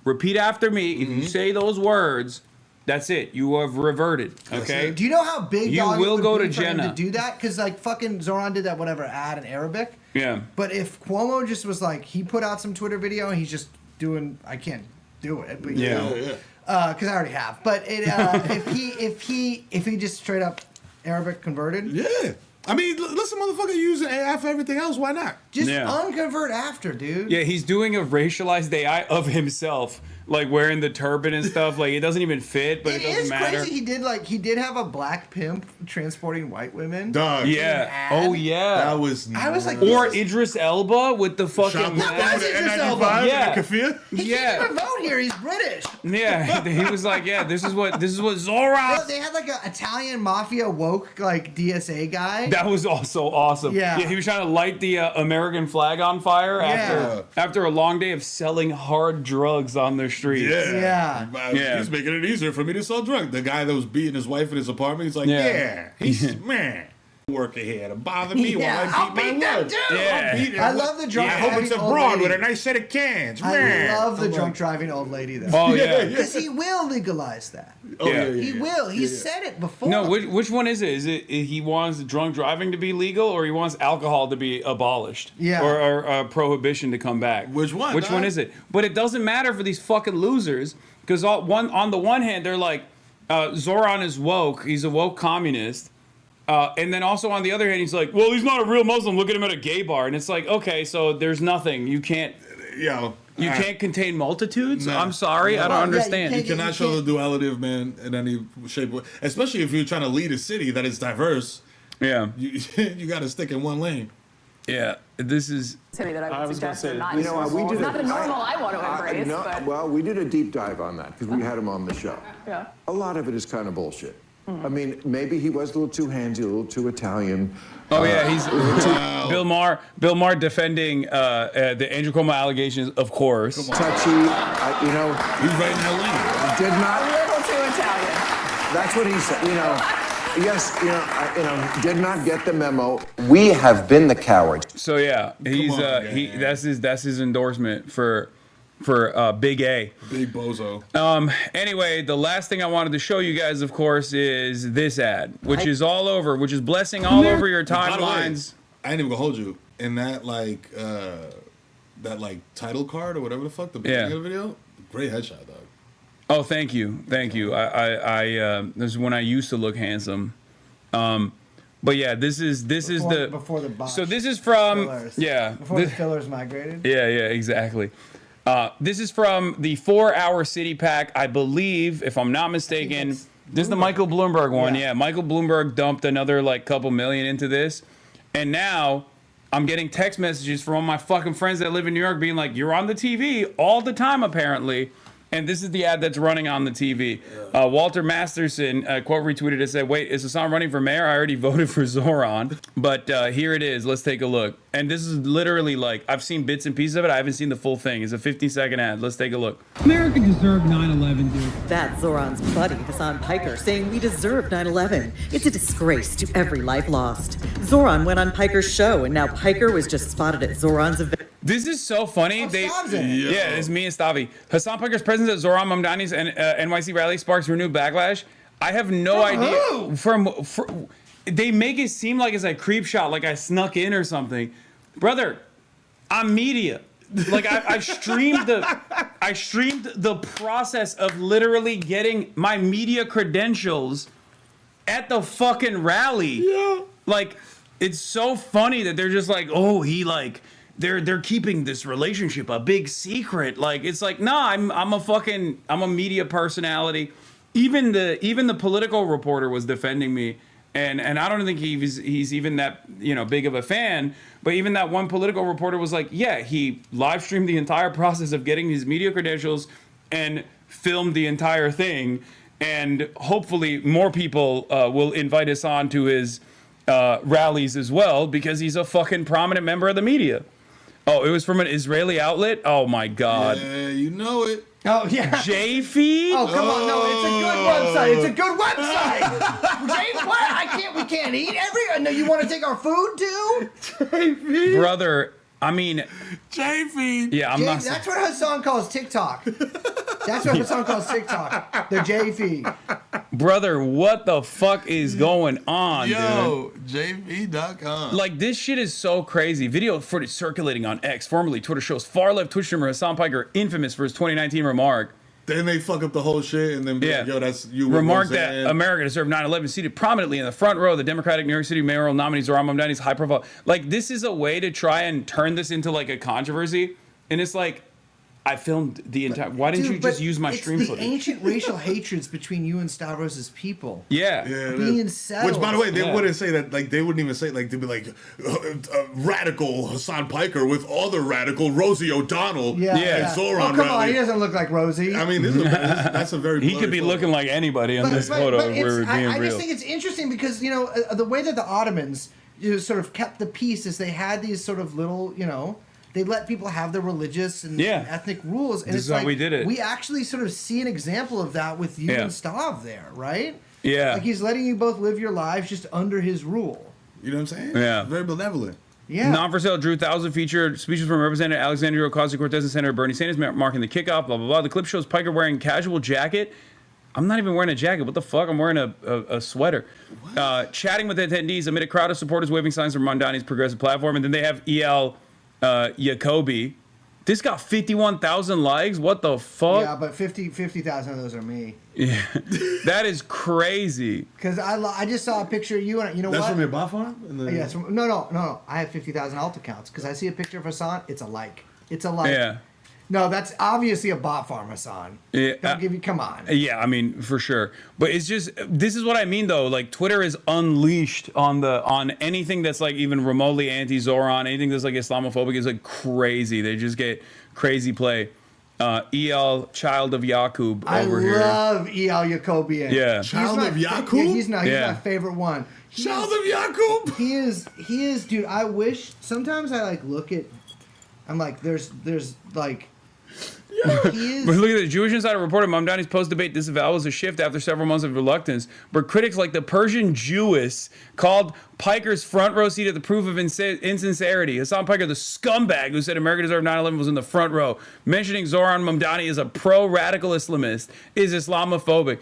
Repeat after me. If you say those words, that's it. You have reverted. Okay. Do you know how big you will would go be to for him Jannah to do that? Because like fucking Zoran did that ad in Arabic. Yeah. But if Cuomo just was like he put out some Twitter video and he's just doing, I can't do it, but because I already have. But if he just straight up Arabic converted. Yeah. I mean, listen, motherfucker, using AI for everything else. Why not? Just unconvert after, dude. Yeah, he's doing a racialized AI of himself, like wearing the turban and stuff. Like it doesn't even fit, but it doesn't matter. Crazy. He did have a black pimp transporting white women. Dog. Yeah. Oh yeah. That was. I was like, or Idris Elba with the fucking. That was Idris Elba. Yeah. He can't even vote here. He's British. Yeah. He was like, yeah, this is what Zoran. They had like an Italian mafia woke like DSA guy. That was also awesome. Yeah. He was trying to light the American flag on fire after a long day of selling hard drugs on the streets. Yeah. He's making it easier for me to sell drugs. The guy that was beating his wife in his apartment, he's like, he's man. Working here to bother me while I beat my wife. I love the drunk. I hope it's abroad with a nice set of cans. Man. I love the drunk driving old lady though. Oh yeah, because he will legalize that. He will. He said it before. No, which one is it? Is it he wants drunk driving to be legal, or he wants alcohol to be abolished? Yeah. Or prohibition to come back? Which one? Which one is it? But it doesn't matter for these fucking losers because on the one hand they're like, Zoran is woke. He's a woke communist. And then also on the other hand, he's like, well, he's not a real Muslim. Look at him at a gay bar. And it's like, okay, so there's nothing. You can't. You can't contain multitudes? No. I'm sorry. I don't understand. You cannot show the duality of man in any shape, especially if you're trying to lead a city that is diverse. Yeah. You got to stick in one lane. Yeah, this is. That I would suggest are not, we did not the normal I want to embrace. But... Well, we did a deep dive on that because we had him on the show. Yeah. A lot of it is kind of bullshit. I mean, maybe he was a little too handsy, a little too Italian. Oh yeah, he's Bill Maher. Bill Maher defending the Andrew Cuomo allegations, of course. Touchy, you know. He's right in that lane. Did not. A little too Italian. That's what he said. You know. Yes, did not get the memo. We have been the cowards. So yeah, he's that's his endorsement for Big A. Big bozo. Anyway, the last thing I wanted to show you guys, of course, is this ad, which is all over, which is blessing all over your timelines. I ain't even gonna hold you. In that title card or whatever the fuck, the beginning of the video, great headshot, dog. Oh, thank you. I this is when I used to look handsome. But yeah, this is before the botch. So this is from fillers. Yeah. Before the fillers migrated. Yeah, exactly. This is from the 4-hour city pack, I believe, if I'm not mistaken. This is the Michael Bloomberg one. Yeah, Michael Bloomberg dumped another couple million into this, and now I'm getting text messages from all my fucking friends that live in New York being like, "You're on the TV all the time, apparently." And this is the ad that's running on the TV. Walter Masterson, quote retweeted it, said, "Wait, is Hasan running for mayor? I already voted for Zoran." But here it is. Let's take a look. And this is literally I've seen bits and pieces of it. I haven't seen the full thing. It's a 50-second ad. Let's take a look. America deserved 9/11, dude. That's Zoran's buddy, Hasan Piker, saying we deserve 9/11. It's a disgrace to every life lost. Zoran went on Piker's show, and now Piker was just spotted at Zoran's event. This is so funny. Yeah, it's me and Stavi. Hasan Piker's presence at Zoran Mamdani's NYC rally sparks renewed backlash. I have no idea. They make it seem like it's a creep shot, like I snuck in or something. Brother, I'm media. I streamed the process of literally getting my media credentials at the fucking rally. Yeah. It's so funny that they're just they're keeping this relationship a big secret. Nah, I'm a media personality. Even the political reporter was defending me, and I don't think he's even that big of a fan. But even that one political reporter was like, yeah, he live streamed the entire process of getting his media credentials and filmed the entire thing, and hopefully more people will invite us on to his rallies as well, because he's a fucking prominent member of the media. Oh, it was from an Israeli outlet? Oh my God. Yeah, you know it. Oh, yeah. JFeed? Oh, come on. No, it's a good website. It's a good website. We can't eat no, you want to take our food too? JFeed? Brother, I mean. JFeed. Yeah, I'm not. That's what Hasan calls TikTok. That's what Hasan calls TikTok. The JFeed. Brother, what the fuck is going on, dude? JV.com. This shit is so crazy. Video footage circulating on X, formerly Twitter, shows far-left Twitch streamer Hasan Piker infamous for his 2019 remark. Then they fuck up the whole shit and then be like, yo, that's you. Remarked that America deserved 9/11, seated prominently in the front row of the Democratic New York City mayoral nominee Zoran Mamdani's high profile. This is a way to try and turn this into a controversy. And it's I filmed the entire. Why didn't you just use my stream footage? It's the ancient racial hatreds between you and Stavros' people. Yeah. Being settled. Which, by the way, they wouldn't say that. They wouldn't even say they'd be like radical Hasan Piker with other radical Rosie O'Donnell. And Zoran. Oh, come on, he doesn't look like Rosie. I mean, that's a very. He could be looking like anybody on this photo. But if we're being I real. just think it's interesting because the way that the Ottomans sort of kept the peace is they had these sort of little they let people have their religious and ethnic rules. And this is how we did it. We actually sort of see an example of that with you and Stav there, right? Yeah. He's letting you both live your lives just under his rule. You know what I'm saying? Yeah. Very benevolent. Yeah. Non for sale drew 1,000 featured speeches from Representative Alexandria Ocasio-Cortez and Senator Bernie Sanders marking the kickoff, blah, blah, blah. The clip shows Piker wearing casual jacket. I'm not even wearing a jacket. What the fuck? I'm wearing a sweater. Chatting with attendees amid a crowd of supporters waving signs from Mamdani's progressive platform. And then they have E.L. Jacoby. This got 51,000 likes. What the fuck? Yeah, but 50,000 of those are me. Yeah, that is crazy. Because I just saw a picture of you and That's what? That's from your bot farm? Yes. No. I have 50,000 alt accounts because I see a picture of Hasan. It's a like. It's a like. Yeah. No, that's obviously a bot farm, Hasan. Yeah, Come on. Yeah, I mean, for sure. But it's just, this is what I mean though. Like Twitter is unleashed on anything that's like even remotely anti-Zoran, anything that's like Islamophobic is like crazy. They just get crazy play. El Child of Yaqub over here. I love El Yacobian. Yeah. Child of Yaqub? Yeah, he's my favorite one. Child of Yaqub? He is, dude. I wish, sometimes I like look at, I'm like, there's like, But look at the Jewish Insider reported Mamdani's post-debate disavowal was a shift after several months of reluctance. But critics like the Persian Jewess called Piker's front row seat at the proof of insincerity. Hassan Piker, the scumbag who said America deserved 9/11, was in the front row. Mentioning Zoran Mamdani as a pro-radical Islamist is Islamophobic.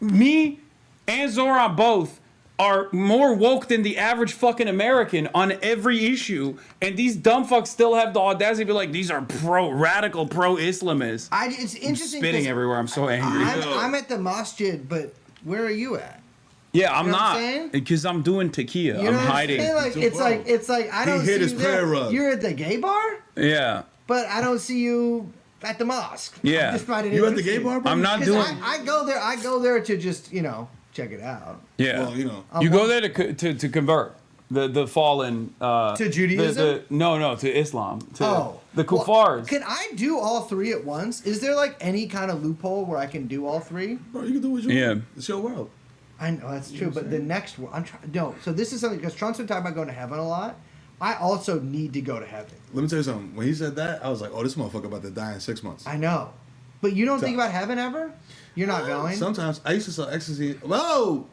Me and Zoran both are more woke than the average fucking American on every issue, and these dumb fucks still have the audacity to be like, these are pro-radical, pro-Islamists. It's interesting. I'm spitting everywhere. I'm so angry. I'm at the masjid, but where are you at? Yeah, I'm You know what I'm not, saying? because I'm doing tequila. You know I'm what hiding. saying? Like, it's like I don't see you there. You're at the gay bar, Yeah. but I don't see you at the mosque. Yeah. I just find it You at the interesting. gay bar, bro? I'm not 'Cause doing. I go there to just check it out. Yeah. Well, you go there to convert the fallen To Judaism? No, to Islam. To the Well, kuffars. can I do all three at once? Is there like any kind of loophole where I can do all three? Bro, you can do what you want. It's your world. I know that's true, but the next one, I'm trying. No, so this is something because Trump's been talking about going to heaven a lot. I also need to go to heaven. Let me tell you something. When he said that, I was like, oh, this motherfucker about to die in 6 months. I know, but you don't think about heaven ever? You're not going. Sometimes I used to sell ecstasy. Whoa,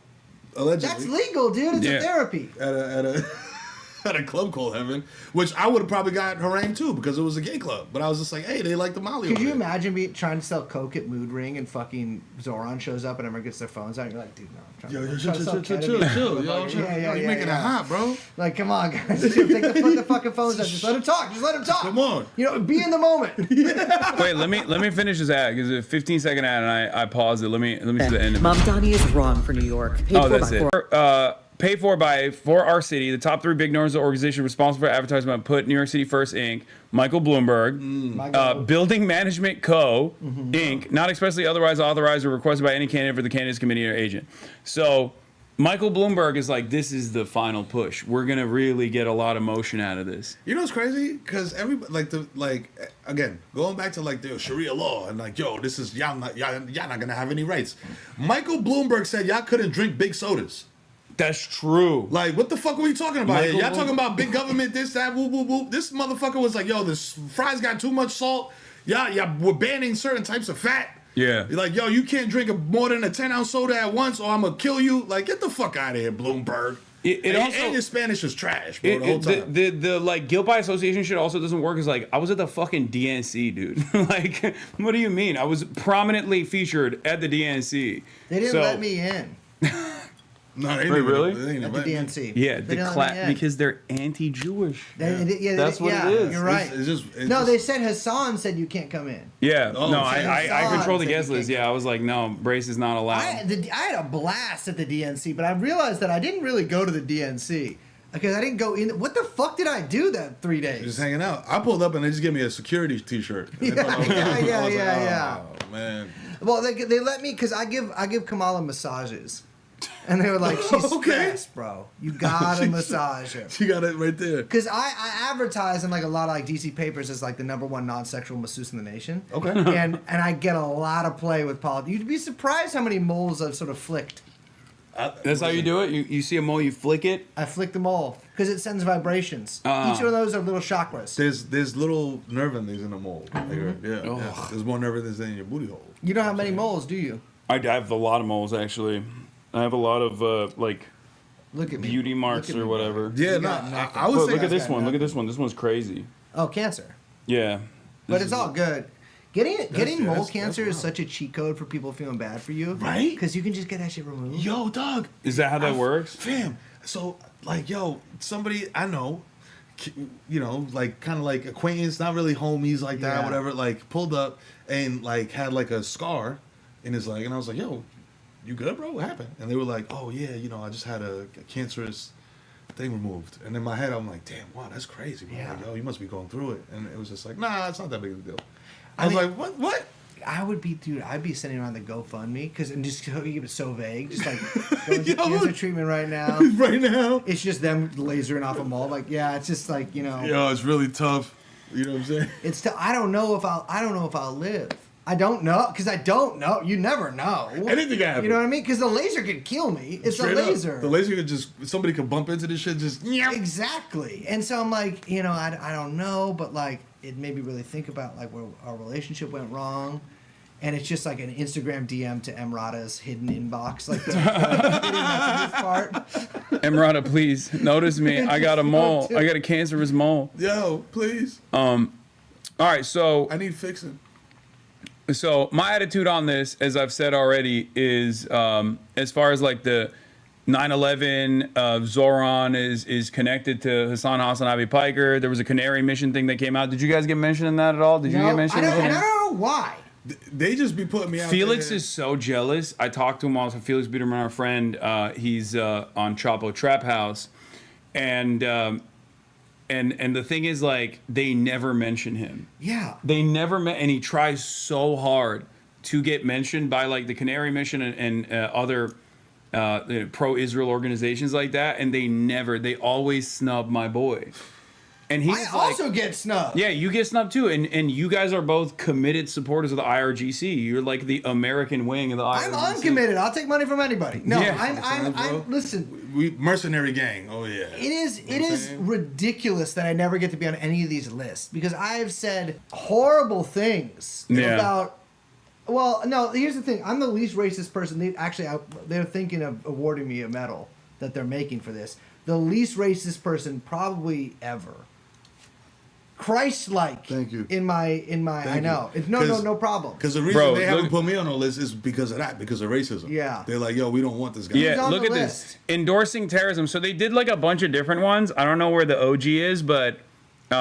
allegedly. That's legal, dude. It's a therapy. At a club called Heaven, which I would have probably got harangued too because it was a gay club. But I was just like, hey, they like the Molly. Could you imagine me trying to sell coke at Mood Ring and fucking Zoran shows up and everyone gets their phones out? And you're like, dude, no. I'm trying Chill. Yo, you making it hot, bro. Like, come on, guys. Put the fucking phones out. Just let him talk. Come on. Be in the moment. Wait, let me finish this ad because it's a 15-second ad and I paused it. Let me see the end of it. Mamdani is wrong for New York. Paid for for our city, the top 3 big donors of the organization responsible for advertisement put New York City First Inc., Michael Bloomberg, Building Management Co. Inc., not expressly otherwise authorized or requested by any candidate for the candidates committee or agent. So Michael Bloomberg is like, this is the final push. We're gonna really get a lot of motion out of this. You know what's crazy? Because everybody, again, going back to the Sharia law and this is y'all not gonna have any rights. Michael Bloomberg said y'all couldn't drink big sodas. That's true. Like, what the fuck are we talking about here? Y'all talking about big government, this, that, whoop, whoop, whoop. This motherfucker was like, yo, this fries got too much salt. Yeah, we're banning certain types of fat. Yeah. You're like, yo, you can't drink more than a 10-ounce soda at once or I'm going to kill you. Like, get the fuck out of here, Bloomberg. And your Spanish is trash, bro, the whole time. The guilt by association shit also doesn't work. Is like, I was at the fucking DNC, dude. Like, what do you mean? I was prominently featured at the DNC. They didn't let me in. No, they didn't really? At the DNC. Yeah, because they're anti-Jewish. That's what it is. You're right. They said Hasan said you can't come in. Yeah, I control the guest list. Yeah, I was like, no, brace is not allowed. I had a blast at the DNC, but I realized that I didn't really go to the DNC because I didn't go in. What the fuck did I do that 3 days? Just hanging out. I pulled up and they just gave me a security T-shirt. Yeah. Oh man. Well, they let me because I give Kamala massages. And they were like, she's stressed, bro. You gotta massage her. She got it right there. Because I advertise in a lot of DC papers as the #1 non-sexual masseuse in the nation. Okay. And I get a lot of play with politics. You'd be surprised how many moles I've sort of flicked. That's how you do it? You see a mole, you flick it? I flick the mole because it sends vibrations. Each of those are little chakras. There's little nerve endings in the mole. Yeah. There's more nerve endings than in your booty hole. You don't have many moles, do you? I have a lot of moles, actually. I have a lot of look at me. beauty marks or whatever. Yeah, I would say look at this one. Look at this one. This one's crazy. Oh, cancer. Yeah. But it's all good. Getting mole cancer is such a cheat code for people feeling bad for you. Right? Because you can just get that shit removed. Yo, dog. Is that how that works? Fam. So, somebody I know, kind of acquaintance, not really homies like that, whatever, pulled up and had a scar in his leg. And I was like, yo, you good, bro? What happened? And they were like, oh, yeah, I just had a cancerous thing removed. And in my head, I'm like, damn, wow, that's crazy, bro. Yeah. Like, yo, you must be going through it. And it was just like, nah, it's not that big of a deal. I was like, what? I'd be sending around the GoFundMe and just keep it so vague. Just like, going to cancer treatment right now. Right now. It's just them lasering off a mall. Like, yeah, it's just like, Yo, it's really tough. You know what I'm saying? I don't know if I'll live. I don't know, because I don't know. You never know. Anything can happen. You know what I mean? Because the laser could kill me. It's Straight a laser. Up. The laser could somebody could bump into this shit Exactly. And so I'm like, I don't know, but like, it made me really think about like where our relationship went wrong. And it's just like an Instagram DM to Emrata's hidden inbox. Like the part. Emrata, please notice me. I got a mole. I got a cancerous mole. Yo, please. All right, so I need fixing. So my attitude on this, as I've said already, is as far as like the 9/11, Zoran is connected to HasanAbi Piker. There was a Canary mission thing that came out. Did you guys get mentioned in that at all? Did you get mentioned? I don't know why. They just be putting me out. Felix is so jealous. I talked to him also. Felix Biederman, our friend, he's on Chapo Trap House, and the thing is, like, they never mention him. Yeah. They never and he tries so hard to get mentioned by like the Canary Mission and other pro-Israel organizations like that, and they always snub my boy. And I also get snubbed. Yeah, you get snubbed too, and you guys are both committed supporters of the IRGC. You're like the American wing of the IRGC. I'm uncommitted. I'll take money from anybody. No, Yeah. I'm listen. We mercenary gang. Oh yeah. It is ridiculous that I never get to be on any of these lists because I have said horrible things about. Well, no. Here's the thing. I'm the least racist person. They're thinking of awarding me a medal that they're making for this. The least racist person probably ever. Christ-like. Thank you. In my. I know. No problem. Because the reason they haven't put me on the list is because of that, because of racism. Yeah. They're like, yo, we don't want this guy. Yeah, look at this. Endorsing terrorism. So they did like a bunch of different ones. I don't know where the OG is, but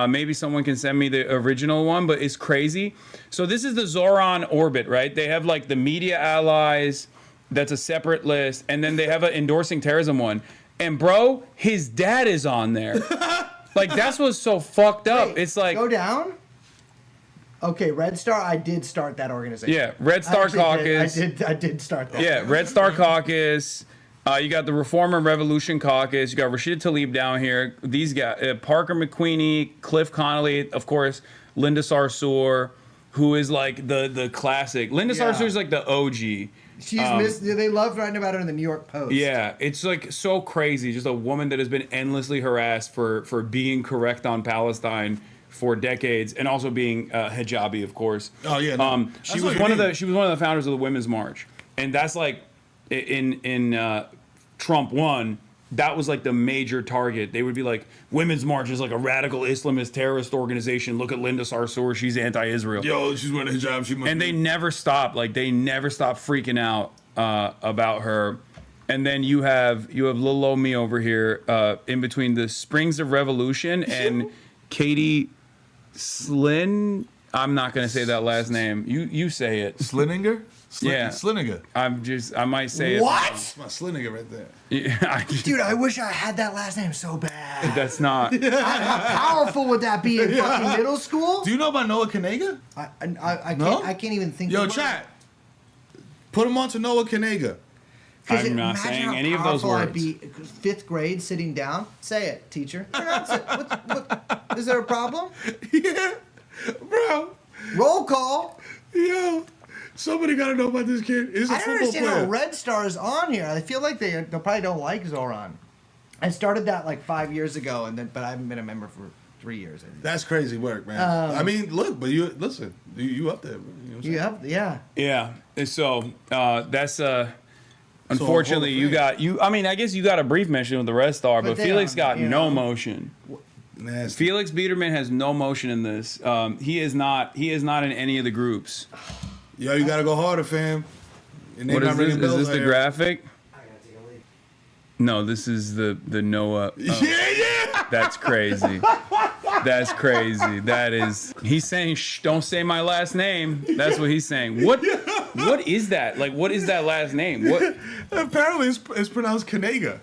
maybe someone can send me the original one, but it's crazy. So this is the Zoran orbit, right? They have like the media allies. That's a separate list. And then they have an endorsing terrorism one. And bro, his dad is on there. Like, that's what's so fucked up. Wait, it's like... Go down? Okay, Red Star, I did start that organization. Yeah, Red Star Caucus. I did start that. Yeah, Red Star Caucus. You got the Reform and Revolution Caucus. You got Rashida Tlaib down here. These guys, Parker McQueenie, Cliff Connolly, of course, Linda Sarsour, who is like the classic. Linda Sarsour is like the OG. They love writing about her in the New York Post. Yeah, it's like so crazy. Just a woman that has been endlessly harassed for being correct on Palestine for decades, and also being hijabi, of course. Oh yeah. No. She was one of the founders of the Women's March, and that's like in Trump won. That was like the major target. They would be like, Women's March is like a radical Islamist terrorist organization. Look at Linda Sarsour. She's anti-Israel. Yo, she's wearing a hijab. And they never stopped. Like, they never stopped freaking out about her. And then you have little old me over here in between the Springs of Revolution and Katie Slin. I'm not going to say that last name. You say it. Slininger? Yeah. Sliniger. I might say it. What? That's my Sliniger right there. Yeah, Dude, I wish I had that last name so bad. That's not. How powerful would that be in fucking middle school? Do you know about Noah Kanega? I can't even think. Yo, chat. Put him on to Noah Kanega. I'm not saying any of those words. I'd be 5th grade sitting down. Say it, teacher. Pronounce it. What, is there a problem? Yeah, bro. Roll call. Yo. Somebody got to know about this kid. He's a I don't football understand player. how Red Star is on here. I feel like they probably don't like Zoran. I started that like 5 years ago, but I haven't been a member for 3 years. That's crazy work, man. I mean, look, but you listen. You up there? You know yeah. Yeah. And so that's unfortunately you. I mean, I guess you got a brief mention with the Red Star, but Felix got no motion. Nasty. Felix Biederman has no motion in this. He is not in any of the groups. Yo, you gotta go harder, fam. What is this? Is this the graphic? No, this is the Noah. Yeah. That's crazy. That's crazy. That is. He's saying, "Shh, don't say my last name." That's what he's saying. What is that? Like, what is that last name? What? Apparently, it's pronounced Kanega.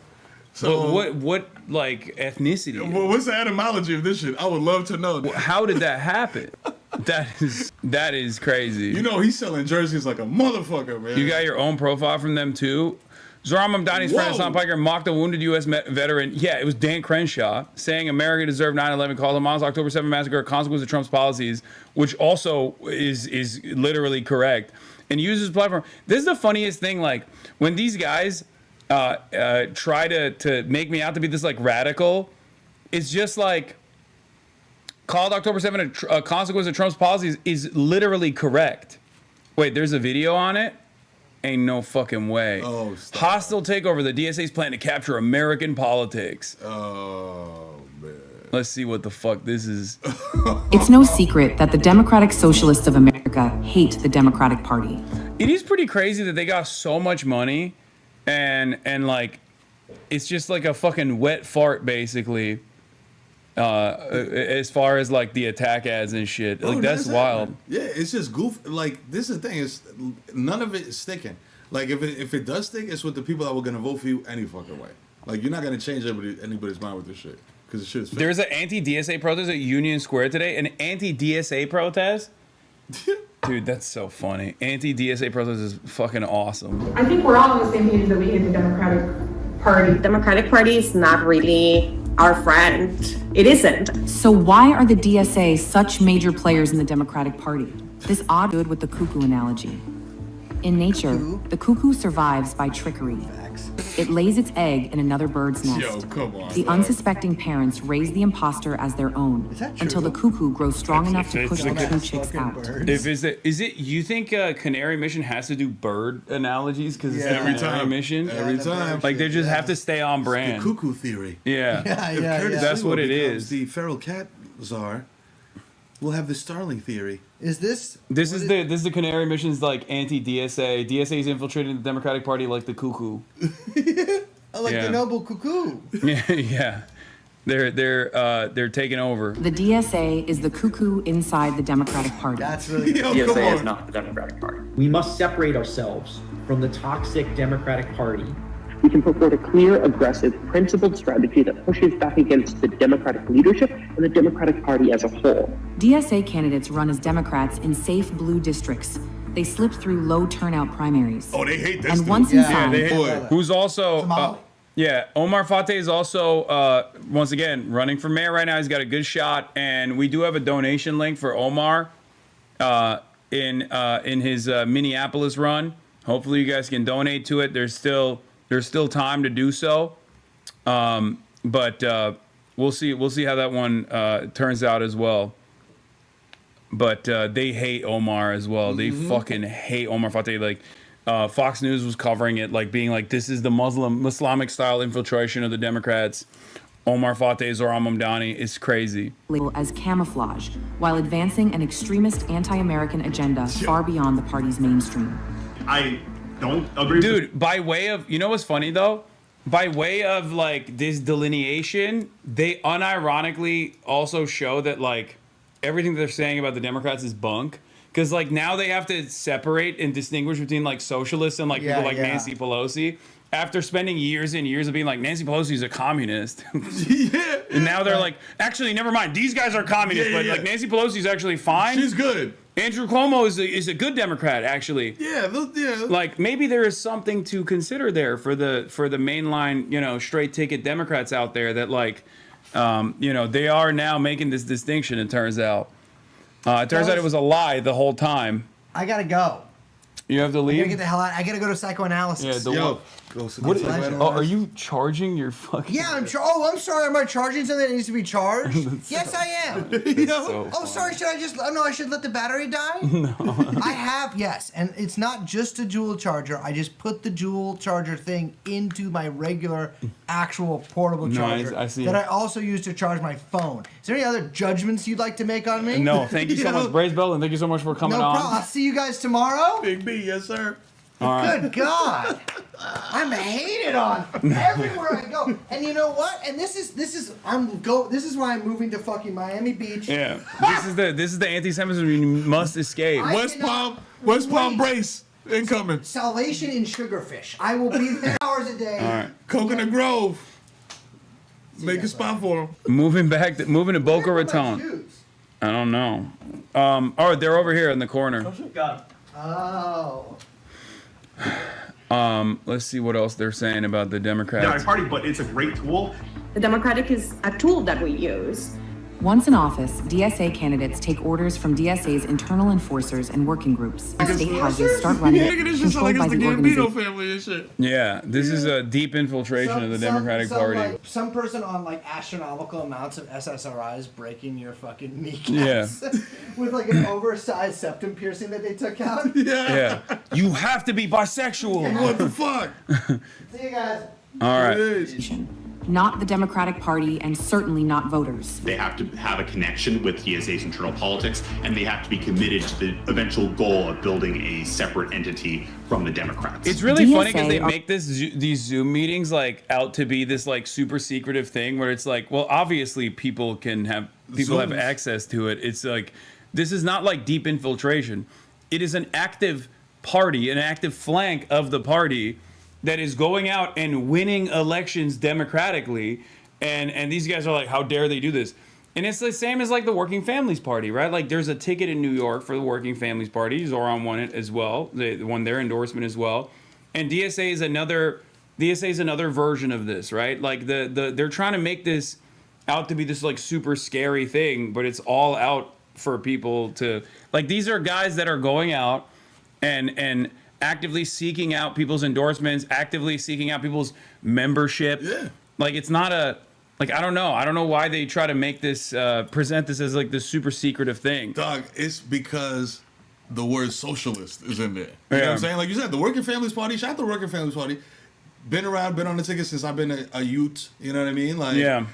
So what like ethnicity? Well, what's the etymology of this shit? I would love to know. How did that happen? That is crazy. You know he's selling jerseys like a motherfucker, man. You got your own profile from them too. Zoran Mamdani's friend Hassan Piker mocked a wounded U.S. veteran. Yeah, it was Dan Crenshaw saying America deserved 9/11. Called Hamas October 7 massacre a consequence of Trump's policies, which also is literally correct. And uses his platform. This is the funniest thing. Like when these guys try to make me out to be this like radical, it's just like called October 7 a consequence of Trump's policies is literally correct. Wait, there's a video on it? Ain't no fucking way. Oh, stop. Hostile takeover. The DSA's plan to capture American politics. Oh, man. Let's see what the fuck this is. It's no secret that the Democratic Socialists of America hate the Democratic Party. It is pretty crazy that they got so much money and like it's just like a fucking wet fart basically. As far as like the attack ads and shit, like that's wild. Yeah, it's just goof. Like this is the thing is none of it is sticking. Like if it does stick, it's with the people that were gonna vote for you any fucking way. Like you're not gonna change anybody's mind with this shit because the shit is fake. There's an anti-DSA protest at Union Square today. An anti-DSA protest. Dude, that's so funny. Anti-DSA protest is fucking awesome. I think we're all on the same page that we hate the Democratic Party. The Democratic Party is not really our friend. It isn't. So why are the DSA such major players in the Democratic Party? This odd good with the cuckoo analogy. In nature, the cuckoo survives by trickery. It lays its egg in another bird's nest. Yo, come on. The unsuspecting parents raise the imposter as their own until the cuckoo grows strong enough to push the true chicks out. Is it? You think Canary Mission has to do bird analogies because it's every the Canary time. Mission? Every time. Like they just have to stay on brand. The cuckoo theory. Yeah. If Curtis That's Sliwa what it becomes is. The feral cat czar. We'll have the Starling theory. Is this? This is the Canary Mission's like anti-DSA. DSA is infiltrating the Democratic Party like the cuckoo. I like the noble cuckoo. Yeah. They're taking over. The DSA is the cuckoo inside the Democratic Party. That's really good. DSA is not the Democratic Party. We must separate ourselves from the toxic Democratic Party. We can put forward a clear, aggressive, principled strategy that pushes back against the Democratic leadership and the Democratic Party as a whole. DSA candidates run as Democrats in safe blue districts. They slip through low turnout primaries. Oh, they hate this. And once inside, Who's also Omar Fateh is also once again running for mayor right now. He's got a good shot, and we do have a donation link for Omar in his Minneapolis run. Hopefully, you guys can donate to it. There's still time to do so, but we'll see how that one turns out as well. But they hate Omar as well. They fucking hate Omar Fateh. Like Fox News was covering it, like being like, this is the Islamic style infiltration of the Democrats. Omar Fateh, Zoran Mamdani, it's crazy. As camouflage, while advancing an extremist anti-American agenda far beyond the party's mainstream. I don't agree. Dude, by way of, you know what's funny though? By way of like this delineation, they unironically also show that like everything they're saying about the Democrats is bunk. Because like now they have to separate and distinguish between like socialists and like people like Nancy Pelosi. After spending years and years of being like, Nancy Pelosi's a communist. And now they're like, actually, never mind. These guys are communists, but like Nancy Pelosi's actually fine. She's good. Andrew Cuomo is a good Democrat, actually. Yeah. Like maybe there is something to consider there for the mainline, straight ticket Democrats out there that like, they are now making this distinction. It turns out. It turns out it was a lie the whole time. I gotta go. You have to leave? I gotta get the hell out. I gotta go to psychoanalysis. Yeah, are you charging your fucking... Yeah, I'm sure. Oh, I'm sorry. Am I charging something that needs to be charged? Yes, I am. So sorry. Should I just... Oh, no, I should let the battery die? No. I have, yes. And it's not just a Juul charger. I just put the Juul charger thing into my regular, actual portable charger I see. that I also use to charge my phone. Is there any other judgments you'd like to make on me? No, thank you so much. Braze Belden, thank you so much for coming on. No problem. I'll see you guys tomorrow. Big B, yes, sir. All right. Good God. I'm hated on everywhere I go. And you know what? And this is why I'm moving to fucking Miami Beach. Yeah. This is the anti-Semitism you must escape. West Palm Brace incoming. Salvation in Sugarfish. I will be there hours a day. All right. Coconut Grove. Make a spot for him. Moving to Boca Raton. I don't know. Oh, they're over here in the corner. Oh. Let's see what else they're saying about the Democrats. Democratic Party, but it's a great tool. The Democratic is a tool that we use. Once in office, DSA candidates take orders from DSA's internal enforcers and working groups. State houses start running controlled by the organization. Family and shit. Yeah, this is a deep infiltration of the Democratic Party. Like, some person on like astronomical amounts of SSRIs breaking your fucking kneecaps. Yeah. With like an oversized septum piercing that they took out. Yeah. You have to be bisexual. What the fuck? See you guys. All right. Not the Democratic Party, and certainly not voters. They have to have a connection with DSA's internal politics, and they have to be committed to the eventual goal of building a separate entity from the Democrats. It's really funny because they make these Zoom meetings like out to be this like super secretive thing where it's like, well, obviously people have access to it. It's like, this is not like deep infiltration. It is an active party, an active flank of the party that is going out and winning elections democratically, and these guys are like, how dare they do this? And it's the same as like the Working Families Party, right? Like there's a ticket in New York for the Working Families Party. Zoran won it as well. They won their endorsement as well. And DSA is another version of this, right? Like they're trying to make this out to be this like super scary thing, but it's all out for people to like. These are guys that are going out and actively seeking out people's endorsements, actively seeking out people's membership. Yeah. Like it's not a, like, I don't know why they try to make this, present this as like this super secretive thing. Dog, it's because the word socialist is in there. You know what I'm saying? Like you said, the Working Families Party, shout out the Working Families Party. Been around, been on the ticket since I've been a youth. You know what I mean? Like,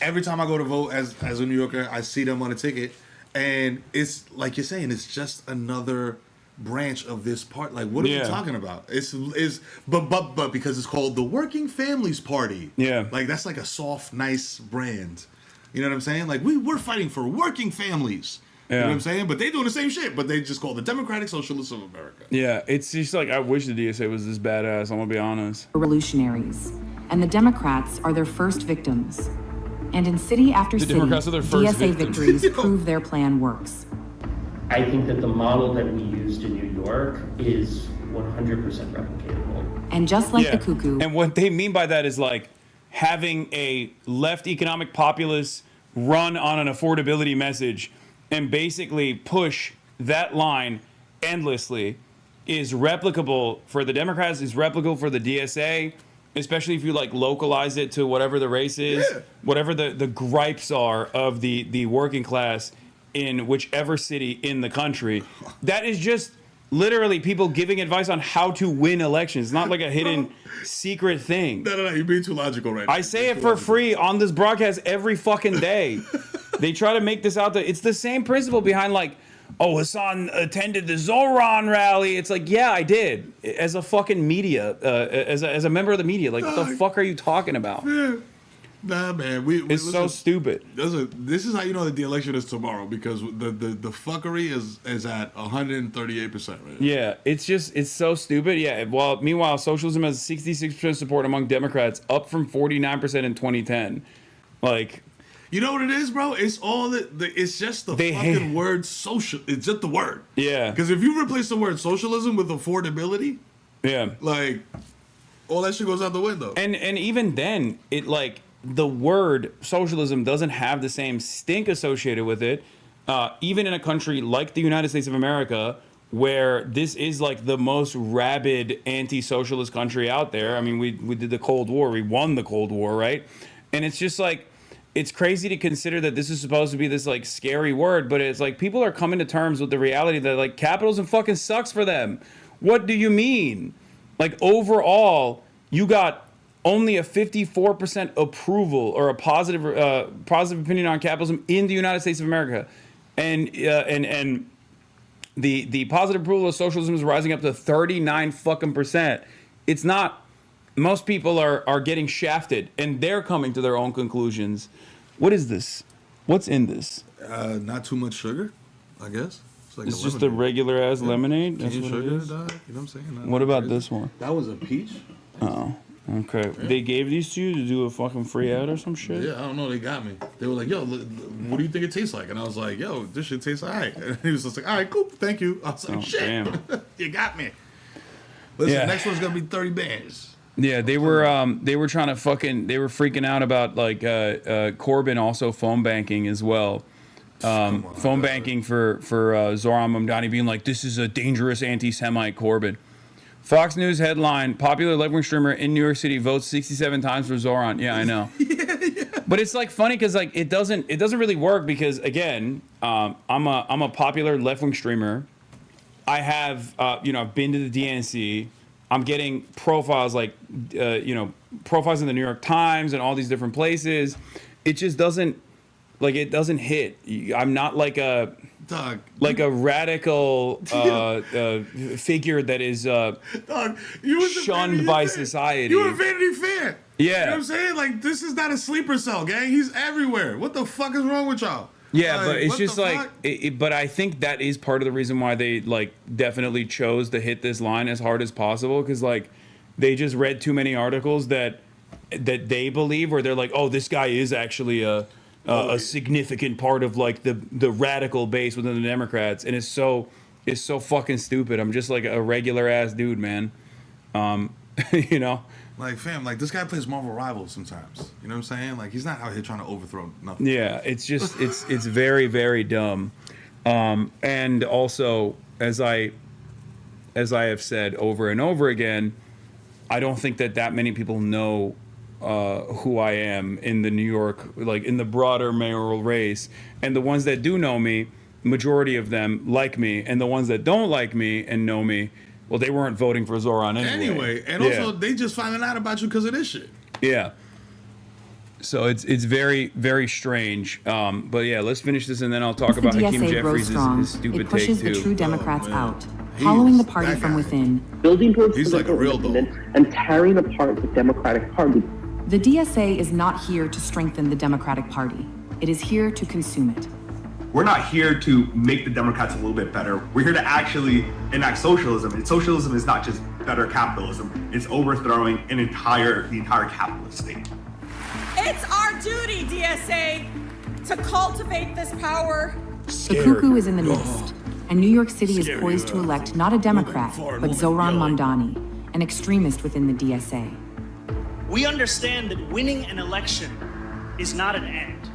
every time I go to vote as a New Yorker, I see them on the ticket. And it's like you're saying, it's just another branch of this part. Like, what are we talking about? But because it's called the Working Families Party. Yeah. Like, that's like a soft, nice brand. You know what I'm saying? Like, we're fighting for working families. You know what I'm saying? But they doing the same shit, but they just call it the Democratic Socialists of America. Yeah, it's just like, I wish the DSA was this badass, I'm gonna be honest. Revolutionaries. And the Democrats are their first victims. And in city after city, DSA victories prove their plan works. I think that the model that we used in New York is 100% replicatable. And just like the cuckoo. And what they mean by that is like having a left economic populist run on an affordability message and basically push that line endlessly is replicable for the Democrats, is replicable for the DSA, especially if you like localize it to whatever the race is, whatever the gripes are of the working class in whichever city in the country. That is just literally people giving advice on how to win elections. It's not like a hidden secret thing. No, you're being too logical right now. I say it for free on this broadcast every fucking day. They try to make this out that it's the same principle behind like, oh, Hasan attended the Zoran rally. It's like, yeah, I did. As a fucking media, as a member of the media. Like, what the fuck are you talking about? Nah, man. It's so stupid. This is how you know that the election is tomorrow, because the fuckery is at 138%, right? Yeah, it's so stupid. Yeah, well, meanwhile, socialism has 66% support among Democrats, up from 49% in 2010. Like, you know what it is, bro? It's all it's just the fucking word social. It's just the word. Yeah. Because if you replace the word socialism with affordability, like all that shit goes out the window. And even then, it like the word socialism doesn't have the same stink associated with it. Even in a country like the United States of America, where this is like the most rabid anti-socialist country out there. I mean, we did the Cold War. We won the Cold War, right? And it's just like, it's crazy to consider that this is supposed to be this like scary word, but it's like people are coming to terms with the reality that like capitalism fucking sucks for them. What do you mean? Like overall, you got only a 54% approval or a positive opinion on capitalism in the United States of America, and the positive approval of socialism is rising up to 39%. It's not. Most people are getting shafted, and they're coming to their own conclusions. What is this? What's in this? Not too much sugar, I guess. It's just a regular ass lemonade. That's what sugar, it is. dog. You know what I'm saying? What about this one? That was a peach. Oh, Okay. Yeah. They gave these to you to do a fucking free ad or some shit? Yeah, I don't know. They got me. They were like, yo, what do you think it tastes like? And I was like, yo, this shit tastes all right. And he was just like, all right, cool, thank you. I was like, shit, damn. you got me. Listen, next one's going to be 30 bands. Yeah, they were trying to they were freaking out about like Corbyn also phone banking as well. Phone banking for Zoran Mamdani being like, this is a dangerous anti-Semite Corbyn. Fox News headline: popular left-wing streamer in New York City votes 67 times for Zoran. Yeah, I know. But it's like funny because like it doesn't really work because again, I'm a popular left-wing streamer. I have I've been to the DNC. I'm getting profiles like profiles in the New York Times and all these different places. It just doesn't hit. I'm not like a radical figure that is shunned by society. You're a Vanity Fair. Yeah. You know what I'm saying? Like, this is not a sleeper cell, gang. He's everywhere. What the fuck is wrong with y'all? Yeah, like, but it's what just the like, fuck? but I think that is part of the reason why they like definitely chose to hit this line as hard as possible because like they just read too many articles that they believe where they're like, oh, this guy is actually a significant part of like the radical base within the Democrats, and it's so fucking stupid. I'm just like a regular ass dude, man. You know. Like, fam, like, this guy plays Marvel Rivals sometimes. You know what I'm saying? Like, he's not out here trying to overthrow nothing. Yeah, it's just, it's very, very dumb. And also, as I have said over and over again, I don't think that many people know who I am in the New York, like, in the broader mayoral race. And the ones that do know me, majority of them like me. And the ones that don't like me and know me, well, they weren't voting for Zoran anyway. And also, they just finding out about you because of this shit. Yeah. So it's very, very strange. But yeah, let's finish this and then I'll talk about Hakeem Jeffries' his stupid it pushes take the too. true Democrats out, hollowing the party from within. Building towards He's like a real dog. And tearing apart the Democratic Party. The DSA is not here to strengthen the Democratic Party. It is here to consume it. We're not here to make the Democrats a little bit better. We're here to actually enact socialism. And socialism is not just better capitalism. It's overthrowing the entire capitalist state. It's our duty, DSA, to cultivate this power. The cuckoo is in the nest, and New York City is poised to elect not a Democrat, but Zoran Mamdani, an extremist within the DSA. We understand that winning an election is not an end.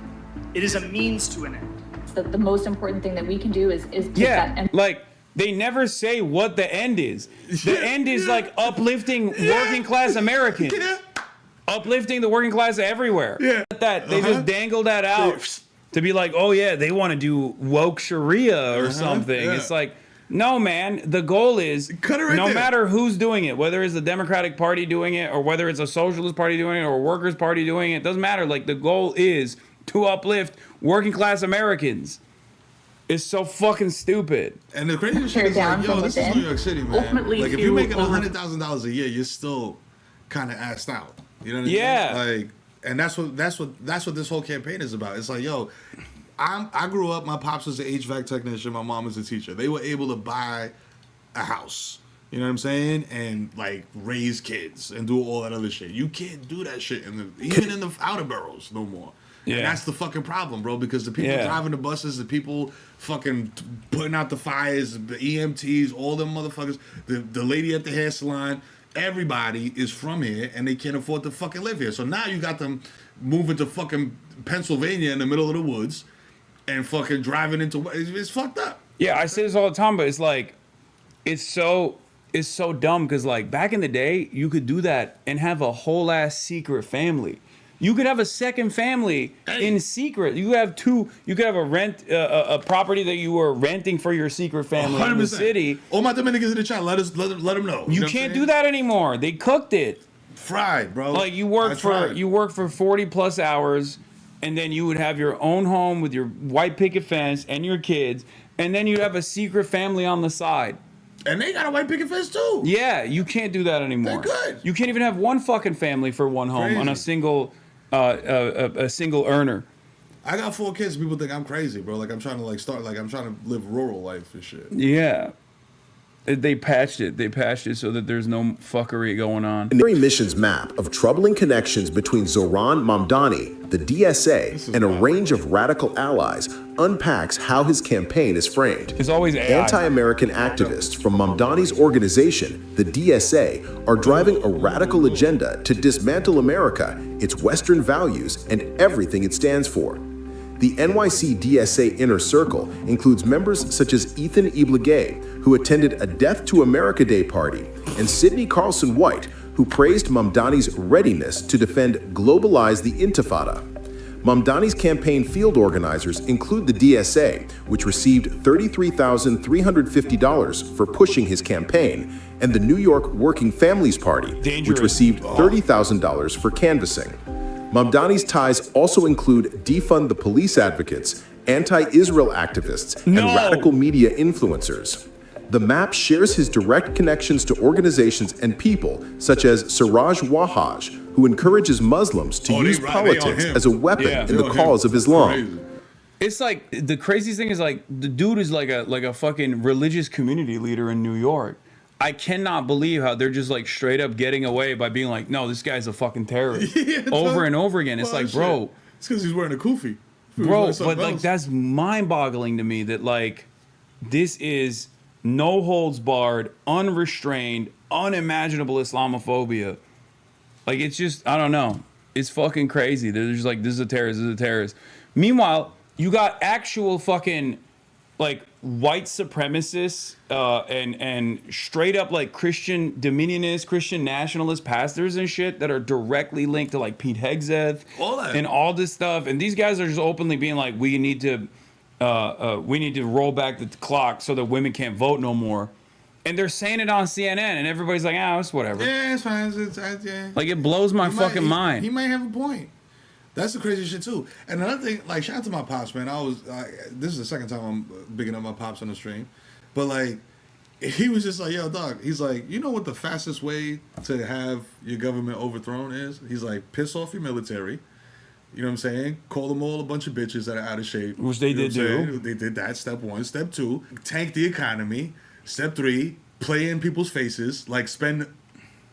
It is a means to an end. The most important thing that we can do is take Yeah, that and like they never say what the end is. The end is like uplifting working class Americans, uplifting the working class everywhere. Yeah, they just dangle that out to be like, oh yeah, they want to do woke Sharia or something. Yeah. It's like, no, man. The goal is no matter who's doing it, whether it's the Democratic Party doing it or whether it's a Socialist Party doing it or a Workers' Party doing it, doesn't matter. Like the goal is to uplift working class Americans. It's so fucking stupid. And the crazy shit is like, yo, this is New York City, man. Ultimately, like if you're making $100,000 a year, you're still kind of assed out. You know what I mean? Yeah. Like, and that's what this whole campaign is about. It's like, yo, I grew up. My pops was an HVAC technician. My mom was a teacher. They were able to buy a house. You know what I'm saying? And like raise kids and do all that other shit. You can't do that shit even in the outer boroughs no more. Yeah. And that's the fucking problem, bro, because the people driving the buses, the people fucking putting out the fires, the EMTs, all them motherfuckers, the lady at the hair salon, everybody is from here and they can't afford to fucking live here. So now you got them moving to fucking Pennsylvania in the middle of the woods and fucking driving into, it's fucked up. Yeah, I say this all the time, but it's like, it's so dumb because like back in the day, you could do that and have a whole ass secret family. You could have a second family in secret. You could have a property that you were renting for your secret family 100%. In the city. All my Dominicans in the chat, let them know. You can't do that anymore. They cooked it. Fried, bro. Like you work for 40 plus hours, and then you would have your own home with your white picket fence and your kids, and then you'd have a secret family on the side. And they got a white picket fence too. Yeah, you can't do that anymore. They're good. You can't even have one fucking family for one home on a single earner. I got 4 kids. People think I'm crazy, bro. Like I'm trying to I'm trying to live rural life and shit. Yeah. They patched it. They patched it so that there's no fuckery going on. An missions map of troubling connections between Zohran Mamdani, the DSA, and a range of radical allies unpacks how his campaign is framed. It's always AI. Anti-American activists from Mamdani's organization, the DSA, are driving a radical agenda to dismantle America, its Western values, and everything it stands for. The NYC DSA Inner Circle includes members such as Ethan Iblegay, who attended a Death to America Day party, and Sidney Carlson White, who praised Mamdani's readiness to defend Globalize the Intifada. Mamdani's campaign field organizers include the DSA, which received $33,350 for pushing his campaign, and the New York Working Families Party, which received $30,000 for canvassing. Mamdani's ties also include defund the police advocates, anti-Israel activists, and radical media influencers. The map shares his direct connections to organizations and people such as Siraj Wahhaj, who encourages Muslims to use politics as a weapon in the cause of Islam. It's like the craziest thing is like the dude is like a fucking religious community leader in New York. I cannot believe how they're just like straight up getting away by being like, no, this guy's a fucking terrorist over and over again. It's like, bro, it's because he's wearing a kufi, bro. But like that's mind-boggling to me that like this is no holds barred, unrestrained, unimaginable Islamophobia. Like it's just, I don't know. It's fucking crazy. They're just like, this is a terrorist. This is a terrorist. Meanwhile, you got actual fucking like white supremacists and straight up like Christian dominionist, Christian nationalist pastors and shit that are directly linked to like Pete Hegseth and all this stuff. And these guys are just openly being like, we need to roll back the clock so that women can't vote no more. And they're saying it on CNN, and everybody's like, it's whatever. Yeah, it's fine. Yeah. Like it blows my fucking mind. He might have a point. That's the crazy shit too. And another thing, like, shout out to my pops, man. This is the second time I'm bigging up my pops on the stream, but like, he was just like, yo, dog. He's like, you know what the fastest way to have your government overthrown is? He's like, piss off your military. You know what I'm saying? Call them all a bunch of bitches that are out of shape. Which they did do. They did that. Step 1. Step 2, tank the economy. Step 3, play in people's faces. Like, spend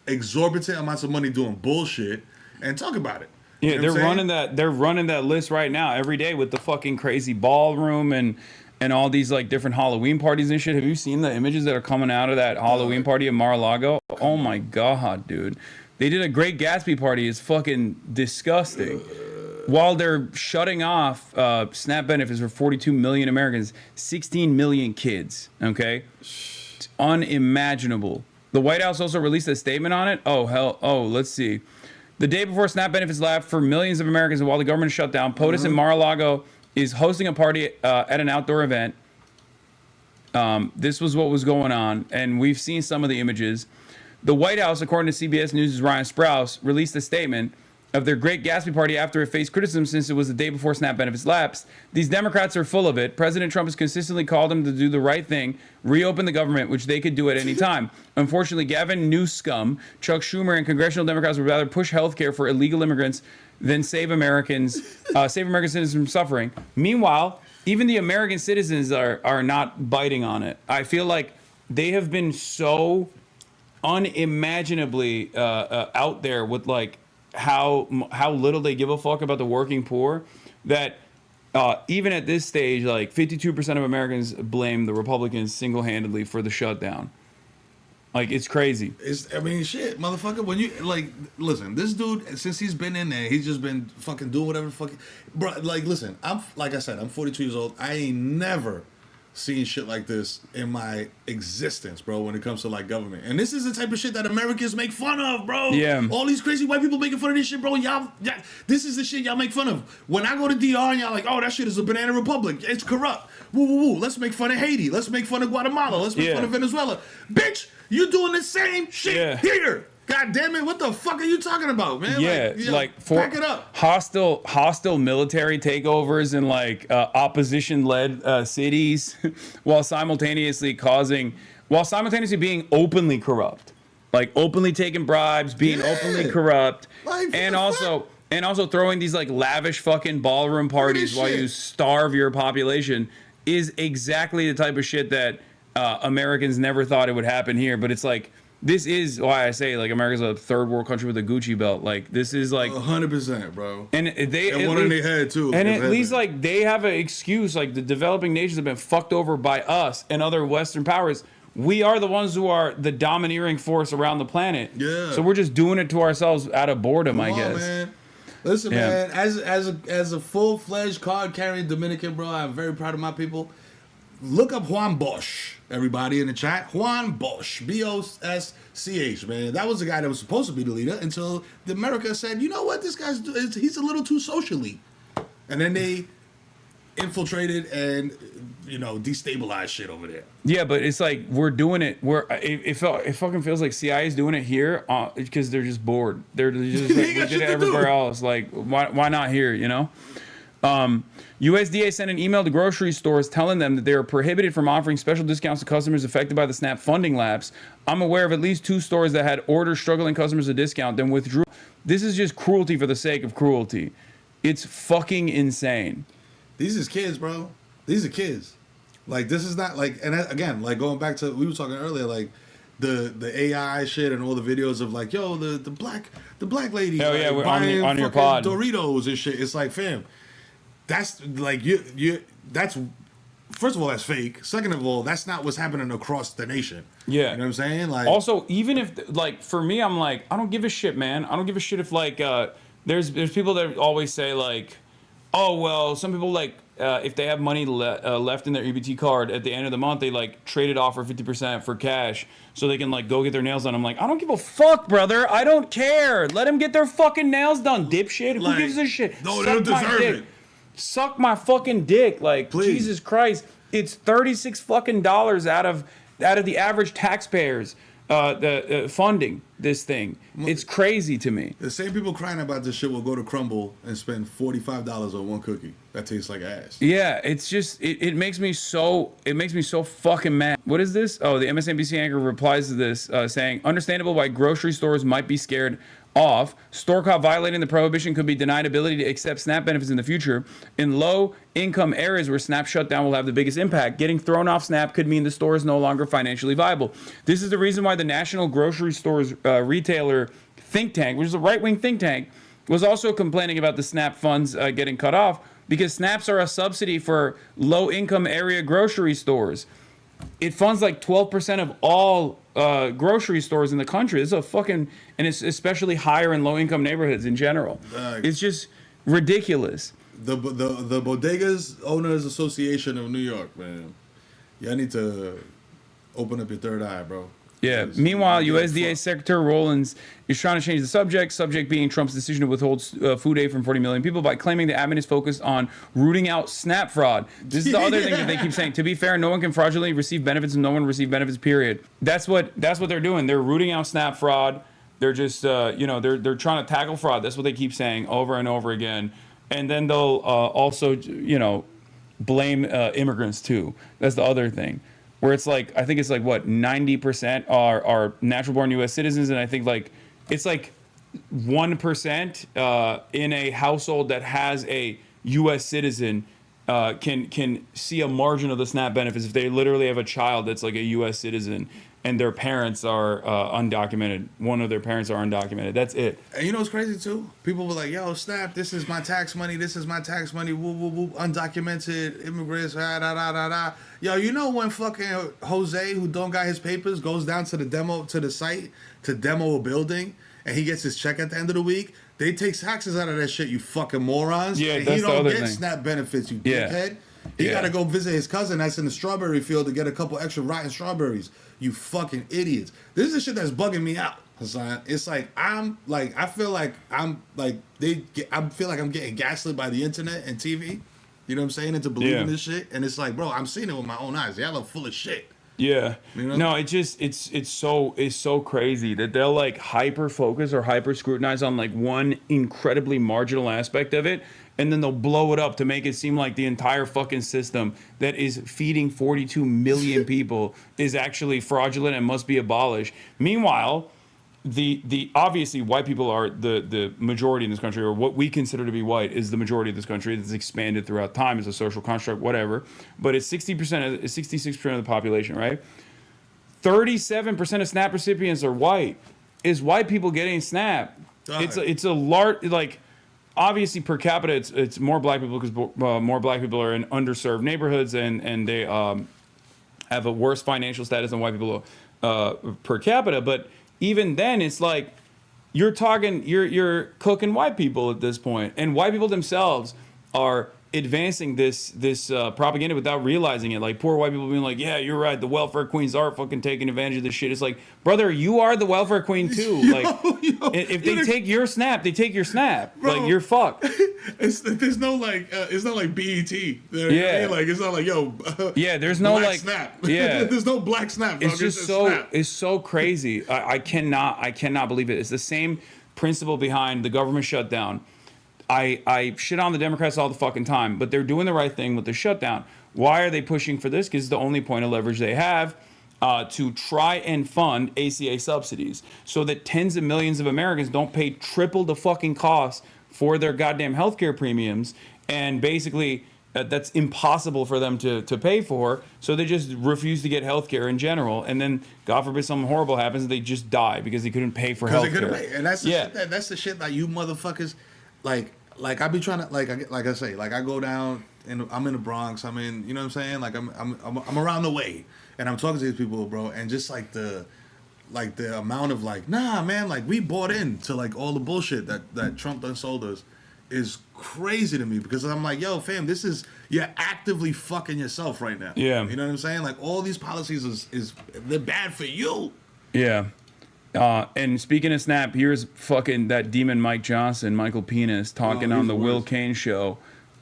exorbitant amounts of money doing bullshit and talk about it. Yeah, they're running that. They're running that list right now every day with the fucking crazy ballroom and all these like different Halloween parties and shit. Have you seen the images that are coming out of that Halloween party in Mar-a-Lago? Oh my god, dude! They did a Great Gatsby party. It's fucking disgusting. While they're shutting off SNAP benefits for 42 million Americans, 16 million kids. Okay, it's unimaginable. The White House also released a statement on it. Oh hell! Oh, let's see. The day before SNAP benefits lapse for millions of Americans and while the government is shut down, POTUS in Mar-a-Lago is hosting a party at an outdoor event. This was what was going on, and we've seen some of the images. The White House, according to CBS News' Ryan Sprouse, released a statement of their Great Gatsby party after it faced criticism since it was the day before SNAP benefits lapsed. These Democrats are full of it. President Trump has consistently called them to do the right thing, reopen the government, which they could do at any time. Unfortunately, Gavin Newsom, Chuck Schumer, and congressional Democrats would rather push health care for illegal immigrants than save American citizens from suffering. Meanwhile, even the American citizens are not biting on it. I feel like they have been so unimaginably out there with like how little they give a fuck about the working poor that even at this stage, like 52% of Americans blame the Republicans single-handedly for the shutdown. Like, it's crazy. I mean, shit, motherfucker. When you like, listen, this dude, since he's been in there, he's just been fucking doing whatever fucking, bro. Like, listen, I'm 42 years old. I ain't never seen shit like this in my existence, bro, when it comes to like government. And this is the type of shit that Americans make fun of, bro. Yeah. All these crazy white people making fun of this shit, bro. This is the shit y'all make fun of. When I go to DR and y'all like, oh, that shit is a banana republic. It's corrupt. Woo, woo, woo. Let's make fun of Haiti. Let's make fun of Guatemala. Let's make fun of Venezuela. Bitch, you doing the same shit here. God damn it, what the fuck are you talking about, man? Yeah, for back it up. Hostile military takeovers in like opposition-led cities, while simultaneously being openly corrupt, like openly taking bribes, being openly corrupt, and also throwing these like lavish fucking ballroom parties while you starve your population is exactly the type of shit that Americans never thought it would happen here, but it's like, this is why I say like America's a third world country with a Gucci belt. Like this is like 100%, bro. And they and one in their head too. And at least like they have an excuse. Like the developing nations have been fucked over by us and other Western powers. We are the ones who are the domineering force around the planet. Yeah. So we're just doing it to ourselves out of boredom, I guess. Man. Listen, man. As a full-fledged card-carrying Dominican, bro, I'm very proud of my people. Look up Juan Bosch, everybody in the chat. Juan Bosch, B-O-S-C-H, man. That was the guy that was supposed to be the leader until America said, you know what, he's a little too socially. And then they infiltrated and, destabilized shit over there. Yeah, but it's like we're doing it. It fucking feels like CIA is doing it here because they're just bored. They're just like, we did it everywhere else. Like, why not here, USDA sent an email to grocery stores telling them that they are prohibited from offering special discounts to customers affected by the SNAP funding lapse. I'm aware of at least 2 stores that had ordered struggling customers a discount, then withdrew. This is just cruelty for the sake of cruelty. It's fucking insane. These is kids, bro. These are kids. Like, this is not like, and again, like going back to, we were talking earlier, like the AI shit and all the videos of like, yo, the black lady. Oh, yeah, we're buying on your pod. Doritos and shit. It's like, fam, that's like, that's, first of all, that's fake. Second of all, that's not what's happening across the nation. Yeah. You know what I'm saying? Like, also, even if, like, for me, I'm like, I don't give a shit, man. I don't give a shit if, like, there's people that always say, like, oh, well, some people, like, if they have money left in their EBT card at the end of the month, they, like, trade it off for 50% for cash so they can, like, go get their nails done. I'm like, I don't give a fuck, brother. I don't care. Let them get their fucking nails done, dipshit. Like, who gives a shit? No, they don't deserve it. Suck my fucking dick. Like, please. Jesus Christ. It's $36 fucking dollars out of the average taxpayers funding this thing. It's crazy to me. The same people crying about this shit will go to Crumble and spend $45 on one cookie that tastes like ass. Yeah, it's just it makes me so fucking mad. What is this? Oh, the MSNBC anchor replies to this saying, understandable why grocery stores might be scared off. Store caught violating the prohibition could be denied ability to accept SNAP benefits in the future. In low-income areas where SNAP shutdown will have the biggest impact, getting thrown off SNAP could mean the store is no longer financially viable. This is the reason why the National Grocery Stores Retailer think tank, which is a right-wing think tank, was also complaining about the SNAP funds getting cut off, because SNAPs are a subsidy for low-income area grocery stores. It funds like 12% of all grocery stores in the country. It's and it's especially higher in low-income neighborhoods in general. It's just ridiculous. The Bodegas Owners Association of New York, man. Y'all need to open up your third eye, bro. Yeah. Meanwhile, USDA Secretary Rollins is trying to change the subject being Trump's decision to withhold food aid from 40 million people by claiming the admin is focused on rooting out SNAP fraud. This is the other thing that they keep saying. To be fair, no one can fraudulently receive benefits and no one receive benefits, period. That's what they're doing. They're rooting out SNAP fraud. They're just, they're trying to tackle fraud. That's what they keep saying over and over again. And then they'll also, blame immigrants too. That's the other thing. Where it's like, I think it's like, what, 90% are natural-born U.S. citizens, and I think like it's like 1% in a household that has a U.S. citizen can see a margin of the SNAP benefits if they literally have a child that's like a U.S. citizen and their parents are undocumented. One of their parents are undocumented. That's it. And you know what's crazy too? People were like, yo, SNAP, this is my tax money. This is my tax money. Woo, woo, woo. Undocumented immigrants. Da, da, da, da, da. Yo, you know when fucking Jose, who don't got his papers, goes down to the site to demo a building and he gets his check at the end of the week? They take taxes out of that shit, you fucking morons. Yeah, and that's he don't get thing. SNAP benefits, you dickhead. He got to go visit his cousin that's in the strawberry field to get a couple extra rotten strawberries. You fucking idiots. This is the shit that's bugging me out, Hasan. It's like I feel like I'm getting gaslit by the internet and TV. You know what I'm saying? Into believing this shit. And it's like, bro, I'm seeing it with my own eyes. Y'all are full of shit. Yeah. You know? No, it's so crazy that they'll like hyper focus or hyper scrutinize on like one incredibly marginal aspect of it, and then they'll blow it up to make it seem like the entire fucking system that is feeding 42 million people is actually fraudulent and must be abolished. Meanwhile, the obviously white people are the majority in this country, or what we consider to be white is the majority of this country. That's expanded throughout time as a social construct, whatever. But it's 66% of the population, right? 37% of SNAP recipients are white. Is white people getting SNAP? It's a large, like, obviously per capita it's more black people because more black people are in underserved neighborhoods and they have a worse financial status than white people per capita. But even then, it's like you're cooking white people at this point, and white people themselves are advancing this propaganda without realizing it. Like poor white people being like, yeah, you're right, the welfare queens are fucking taking advantage of this shit. It's like, brother, you are the welfare queen too. If they take your SNAP, they take your SNAP. Bro, like, you're fucked. It's not like BET. Yeah, like it's not like yeah, there's no black like SNAP. Yeah, there's no black SNAP. Bro. It's just it's so crazy. I cannot believe it. It's the same principle behind the government shutdown. I shit on the Democrats all the fucking time, but they're doing the right thing with the shutdown. Why are they pushing for this? Because it's the only point of leverage they have to try and fund ACA subsidies so that tens of millions of Americans don't pay triple the fucking cost for their goddamn healthcare premiums. And basically, that's impossible for them to pay for. So they just refuse to get healthcare in general. And then, God forbid, something horrible happens and they just die because they couldn't pay for healthcare. And that's the shit that you motherfuckers... Like I be trying to like I say, like I go down and I'm in the Bronx. I'm in, you know what I'm saying? Like I'm around the way, and I'm talking to these people, bro. And just like the amount of like, nah, man, like we bought into like all the bullshit that Trump done sold us is crazy to me, because I'm like, yo, fam, you're actively fucking yourself right now. Yeah, you know what I'm saying? Like all these policies they're bad for you. Yeah. And speaking of SNAP, here's fucking that demon Mike Johnson, Michael Penis, talking on the Will Cain show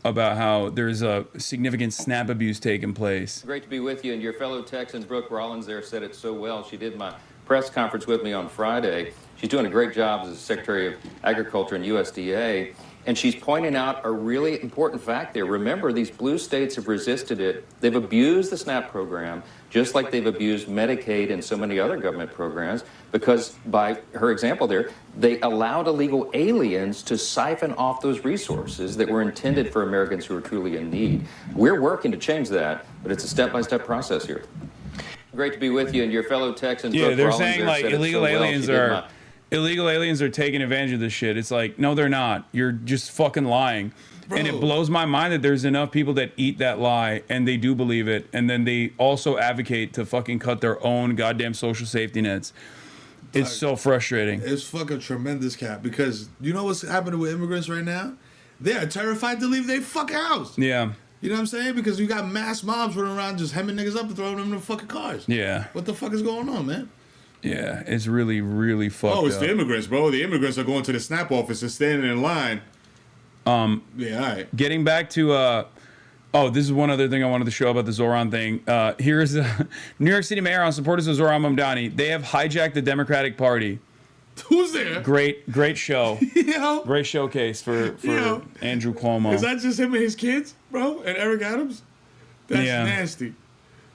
about how there's a significant SNAP abuse taking place. Great to be with you, and your fellow Texan, Brooke Rollins, there said it so well. She did my press conference with me on Friday. She's doing a great job as Secretary of Agriculture and USDA, and she's pointing out a really important fact there. Remember, these blue states have resisted it. They've abused the SNAP program, just like they've abused Medicaid and so many other government programs, because by her example there, they allowed illegal aliens to siphon off those resources that were intended for Americans who are truly in need. We're working to change that, but it's a step-by-step process here. Great to be with you, and your fellow Texans. Yeah, they're saying like illegal aliens are taking advantage of this shit. It's like, no, they're not. You're just fucking lying. Bro. And it blows my mind that there's enough people that eat that lie and they do believe it, and then they also advocate to fucking cut their own goddamn social safety nets. It's so frustrating. It's fucking tremendous, cap, because you know what's happening with immigrants right now? They are terrified to leave their fucking house. Yeah. You know what I'm saying? Because you got mass mobs running around just hemming niggas up and throwing them in the fucking cars. Yeah. What the fuck is going on, man? Yeah, it's really, really fucked up. Oh, it's the immigrants, bro. The immigrants are going to the SNAP office and standing in line. Yeah, all right. Getting back to... this is one other thing I wanted to show about the Zoran thing. Here's New York City Mayor on supporters of Zoran Mamdani. They have hijacked the Democratic Party. Who's there? Great show. Great showcase for Andrew Cuomo. Is that just him and his kids, bro? And Eric Adams? That's nasty.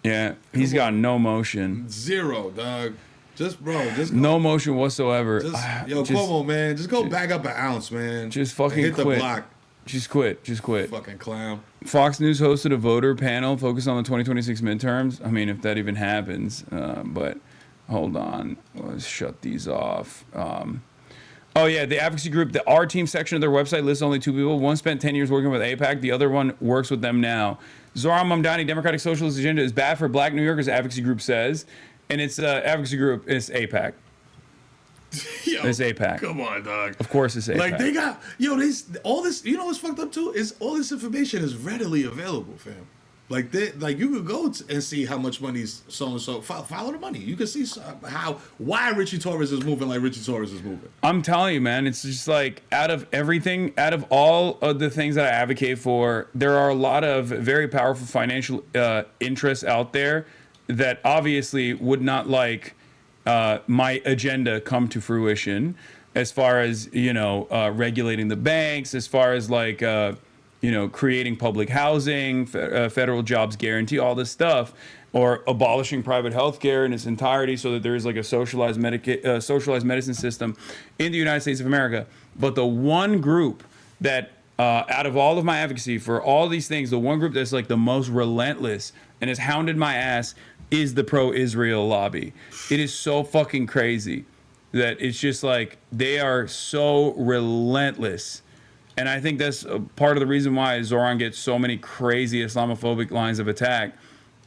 Yeah, he's got no motion. Zero, dog. Just no motion whatsoever. Cuomo, man, just go back up an ounce, man. Just fucking hit quit. The block. Just quit. Fucking clown. Fox News hosted a voter panel focused on the 2026 midterms. I mean, if that even happens. But hold on. Let's shut these off. The advocacy group, the R Team section of their website lists only 2 people. One spent 10 years working with AIPAC. The other one works with them now. Zoran Mamdani, Democratic Socialist Agenda is bad for black New Yorkers, advocacy group says. And it's advocacy group, it's AIPAC. It's AIPAC. Come on, dog. Of course it's AIPAC. Like, they got, all this, you know what's fucked up too? Is all this information is readily available, fam. Like, you could go and see how much money's so-and-so. Follow the money. You can see why Richie Torres is moving like Richie Torres is moving. I'm telling you, man, it's just like, out of everything, out of all of the things that I advocate for, there are a lot of very powerful financial interests out there that obviously would not like my agenda come to fruition, as far as, regulating the banks, as far as like, creating public housing, federal jobs guarantee, all this stuff, or abolishing private health care in its entirety so that there is like a socialized medicine system in the United States of America. But the one group that, out of all of my advocacy for all these things, the one group that's like the most relentless and has hounded my ass is the pro-Israel lobby. It is so fucking crazy that it's just like they are so relentless. And I think that's part of the reason why Zoran gets so many crazy Islamophobic lines of attack.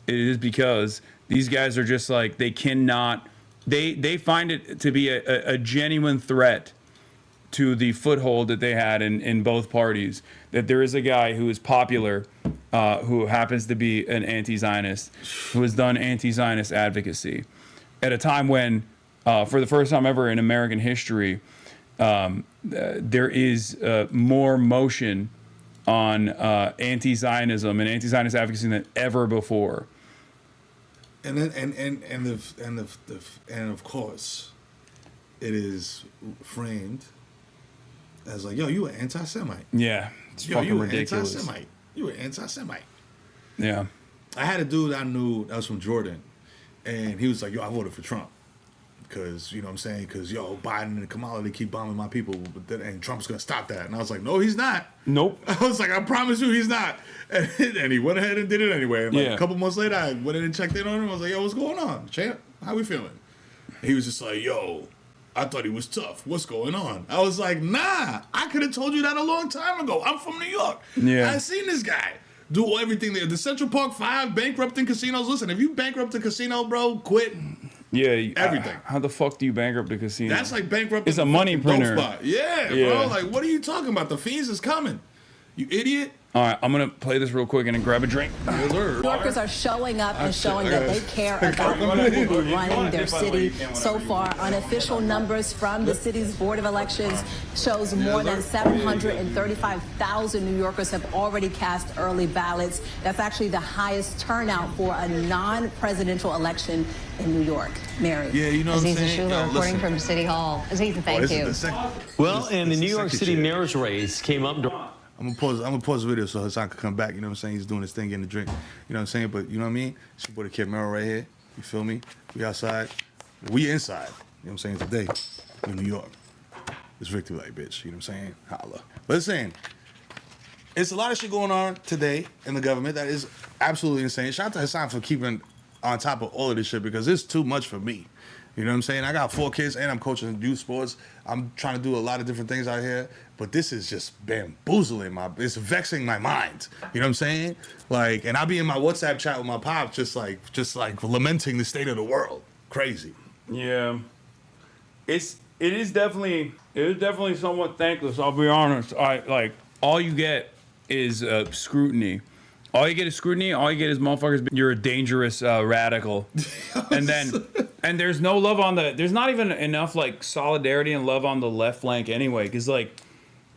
It is because these guys are just like, they cannot, they find it to be a genuine threat to the foothold that they had in both parties, that there is a guy who is popular, who happens to be an anti-Zionist, who has done anti-Zionist advocacy at a time when, for the first time ever in American history, there is more motion on anti-Zionism and anti-Zionist advocacy than ever before. And then and of course, it is framed as like, yo, you an anti-Semite. Yeah, it's fucking ridiculous. Anti-Semite. You an anti-Semite. Yeah. I had a dude I knew that was from Jordan, and he was like, yo, I voted for Trump. Because, you know what I'm saying? Because, yo, Biden and Kamala, they keep bombing my people, and Trump's going to stop that. And I was like, no, he's not. Nope. I was like, I promise you he's not. And he went ahead and did it anyway. And like a couple months later, I went in and checked in on him. I was like, yo, what's going on, champ? How we feeling? And he was just like, yo, I thought he was tough. What's going on? I was like, nah, I could have told you that a long time ago. I'm from New York. Yeah. I seen this guy do everything there. The Central Park 5 bankrupting casinos. Listen, if you bankrupt a casino, bro, quit. Yeah, everything. How the fuck do you bankrupt a casino? That's like bankrupting. It's a money printer. Spot. Yeah, bro. Like, what are you talking about? The fees is coming. You idiot. All right, I'm gonna play this real quick and then grab a drink. New Yorkers are showing up and showing that they care about who will be running their city. So far, unofficial numbers from the city's Board of Elections shows more than 735,000 New Yorkers have already cast early ballots. That's actually the highest turnout for a non-presidential election in New York. Mary. Yeah, you know what I'm saying? Schuler reporting from City Hall. Aziza, thank you. Well, and the New York City mayor's race came up. I'm gonna pause the video so Hasan can come back. You know what I'm saying? He's doing his thing, getting a drink. You know what I'm saying? But you know what I mean? It's your boy TheKidMero right here. You feel me? We outside. We inside. You know what I'm saying? Today in New York. It's victory like bitch. You know what I'm saying? Holla. Listen, it's a lot of shit going on today in the government that is absolutely insane. Shout out to Hasan for keeping on top of all of this shit because it's too much for me. You know what I'm saying? I got 4 kids and I'm coaching youth sports. I'm trying to do a lot of different things out here, but this is just bamboozling it's vexing my mind. You know what I'm saying? Like, and I'll be in my WhatsApp chat with my pops just like lamenting the state of the world. Crazy. Yeah. It is definitely somewhat thankless, I'll be honest. All you get is scrutiny. All you get is scrutiny. All you get is motherfuckers. You're a dangerous radical, and there's no love on there's not even enough like solidarity and love on the left flank anyway, because like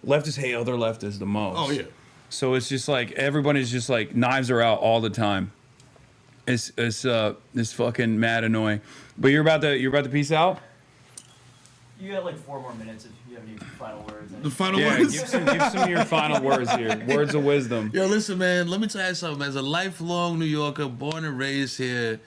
leftists hate other leftists the most. Oh yeah. So it's just like everybody's just like knives are out all the time. It's fucking mad annoying. But you're about to peace out. You got like 4 more minutes if you have any final words. The final words? Give some of your final words here. Words of wisdom. Yo, listen, man, let me tell you something. As a lifelong New Yorker, born and raised here,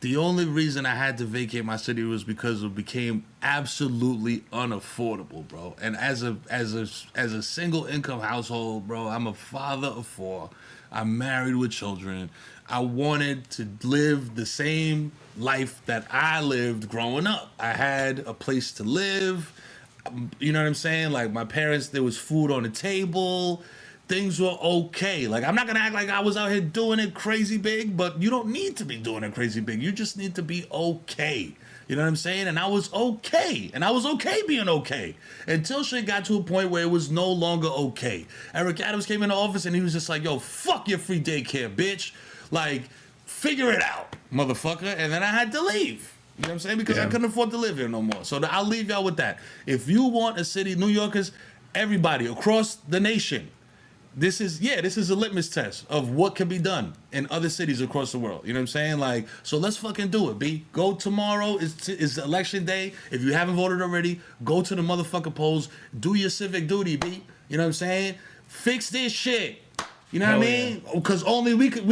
the only reason I had to vacate my city was because it became absolutely unaffordable, bro. And as a single income household, bro, I'm a father of 4. I'm married with children. I wanted to live the same life that I lived growing up. I had a place to live. You know what I'm saying? Like my parents, there was food on the table. Things were okay. Like I'm not gonna act like I was out here doing it crazy big, but you don't need to be doing it crazy big. You just need to be okay. You know what I'm saying? And I was okay. And I was okay being okay. Until shit got to a point where it was no longer okay. Eric Adams came into office and he was just like, yo, fuck your free daycare, bitch. Like, figure it out, motherfucker. And then I had to leave. You know what I'm saying? Because I couldn't afford to live here no more. So I'll leave y'all with that. If you want a city, New Yorkers, everybody across the nation, this is a litmus test of what can be done in other cities across the world. You know what I'm saying? Like, so let's fucking do it, B. Go tomorrow. Is election day. If you haven't voted already, go to the motherfucking polls. Do your civic duty, B. You know what I'm saying? Fix this shit. You know what I mean? Because only we could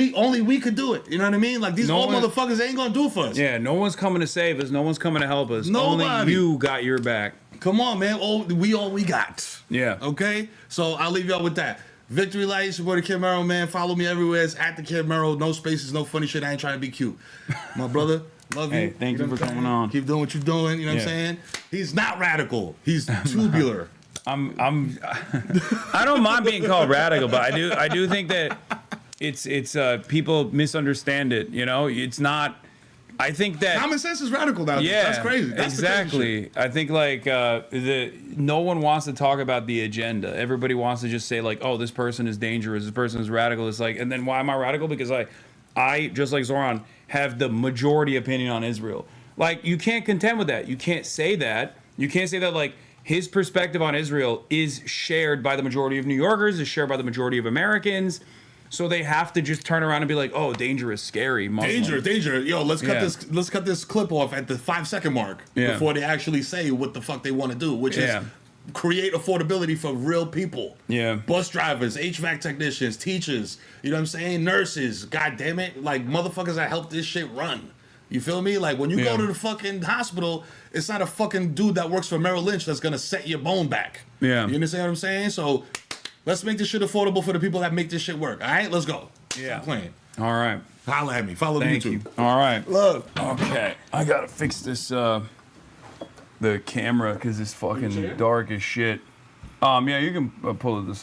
do it. You know what I mean? Like these old motherfuckers ain't gonna do it for us. Yeah, no one's coming to save us. No one's coming to help us. Nobody. Only you got your back. Come on, man. All we got. Yeah. Okay? So I'll leave y'all with that. Victory Lights, your boy TheKidMero, man. Follow me everywhere. It's at TheKidMero. No spaces, no funny shit. I ain't trying to be cute. My brother, love you. Hey, thank you for coming on. Keep doing what you're doing. You know what I'm saying? He's not radical. He's tubular. I don't mind being called radical, but I do think that it's people misunderstand it. You know, it's not. I think that common sense is radical now. Yeah, that's crazy. That's exactly. I think like no one wants to talk about the agenda. Everybody wants to just say like, oh, this person is dangerous. This person is radical. It's like, and then why am I radical? Because I just like Zoran have the majority opinion on Israel. Like you can't contend with that. You can't say that. You can't say that like. His perspective on Israel is shared by the majority of New Yorkers, is shared by the majority of Americans. So they have to just turn around and be like, "Oh, dangerous, scary, Muslim." Danger! Yo, let's cut this clip off at the 5-second mark before they actually say what the fuck they want to do, which is create affordability for real people. Yeah, bus drivers, HVAC technicians, teachers. You know what I'm saying? Nurses. God damn it! Like motherfuckers that help this shit run. You feel me? Like when you go to the fucking hospital, it's not a fucking dude that works for Merrill Lynch that's gonna set your bone back. Yeah. You understand what I'm saying? So let's make this shit affordable for the people that make this shit work. All right, let's go. Yeah. Stop playing. All right. Holla at me. Follow me too. All right. Love. Okay. I gotta fix this the camera because it's fucking dark as shit. Yeah, you can pull it this.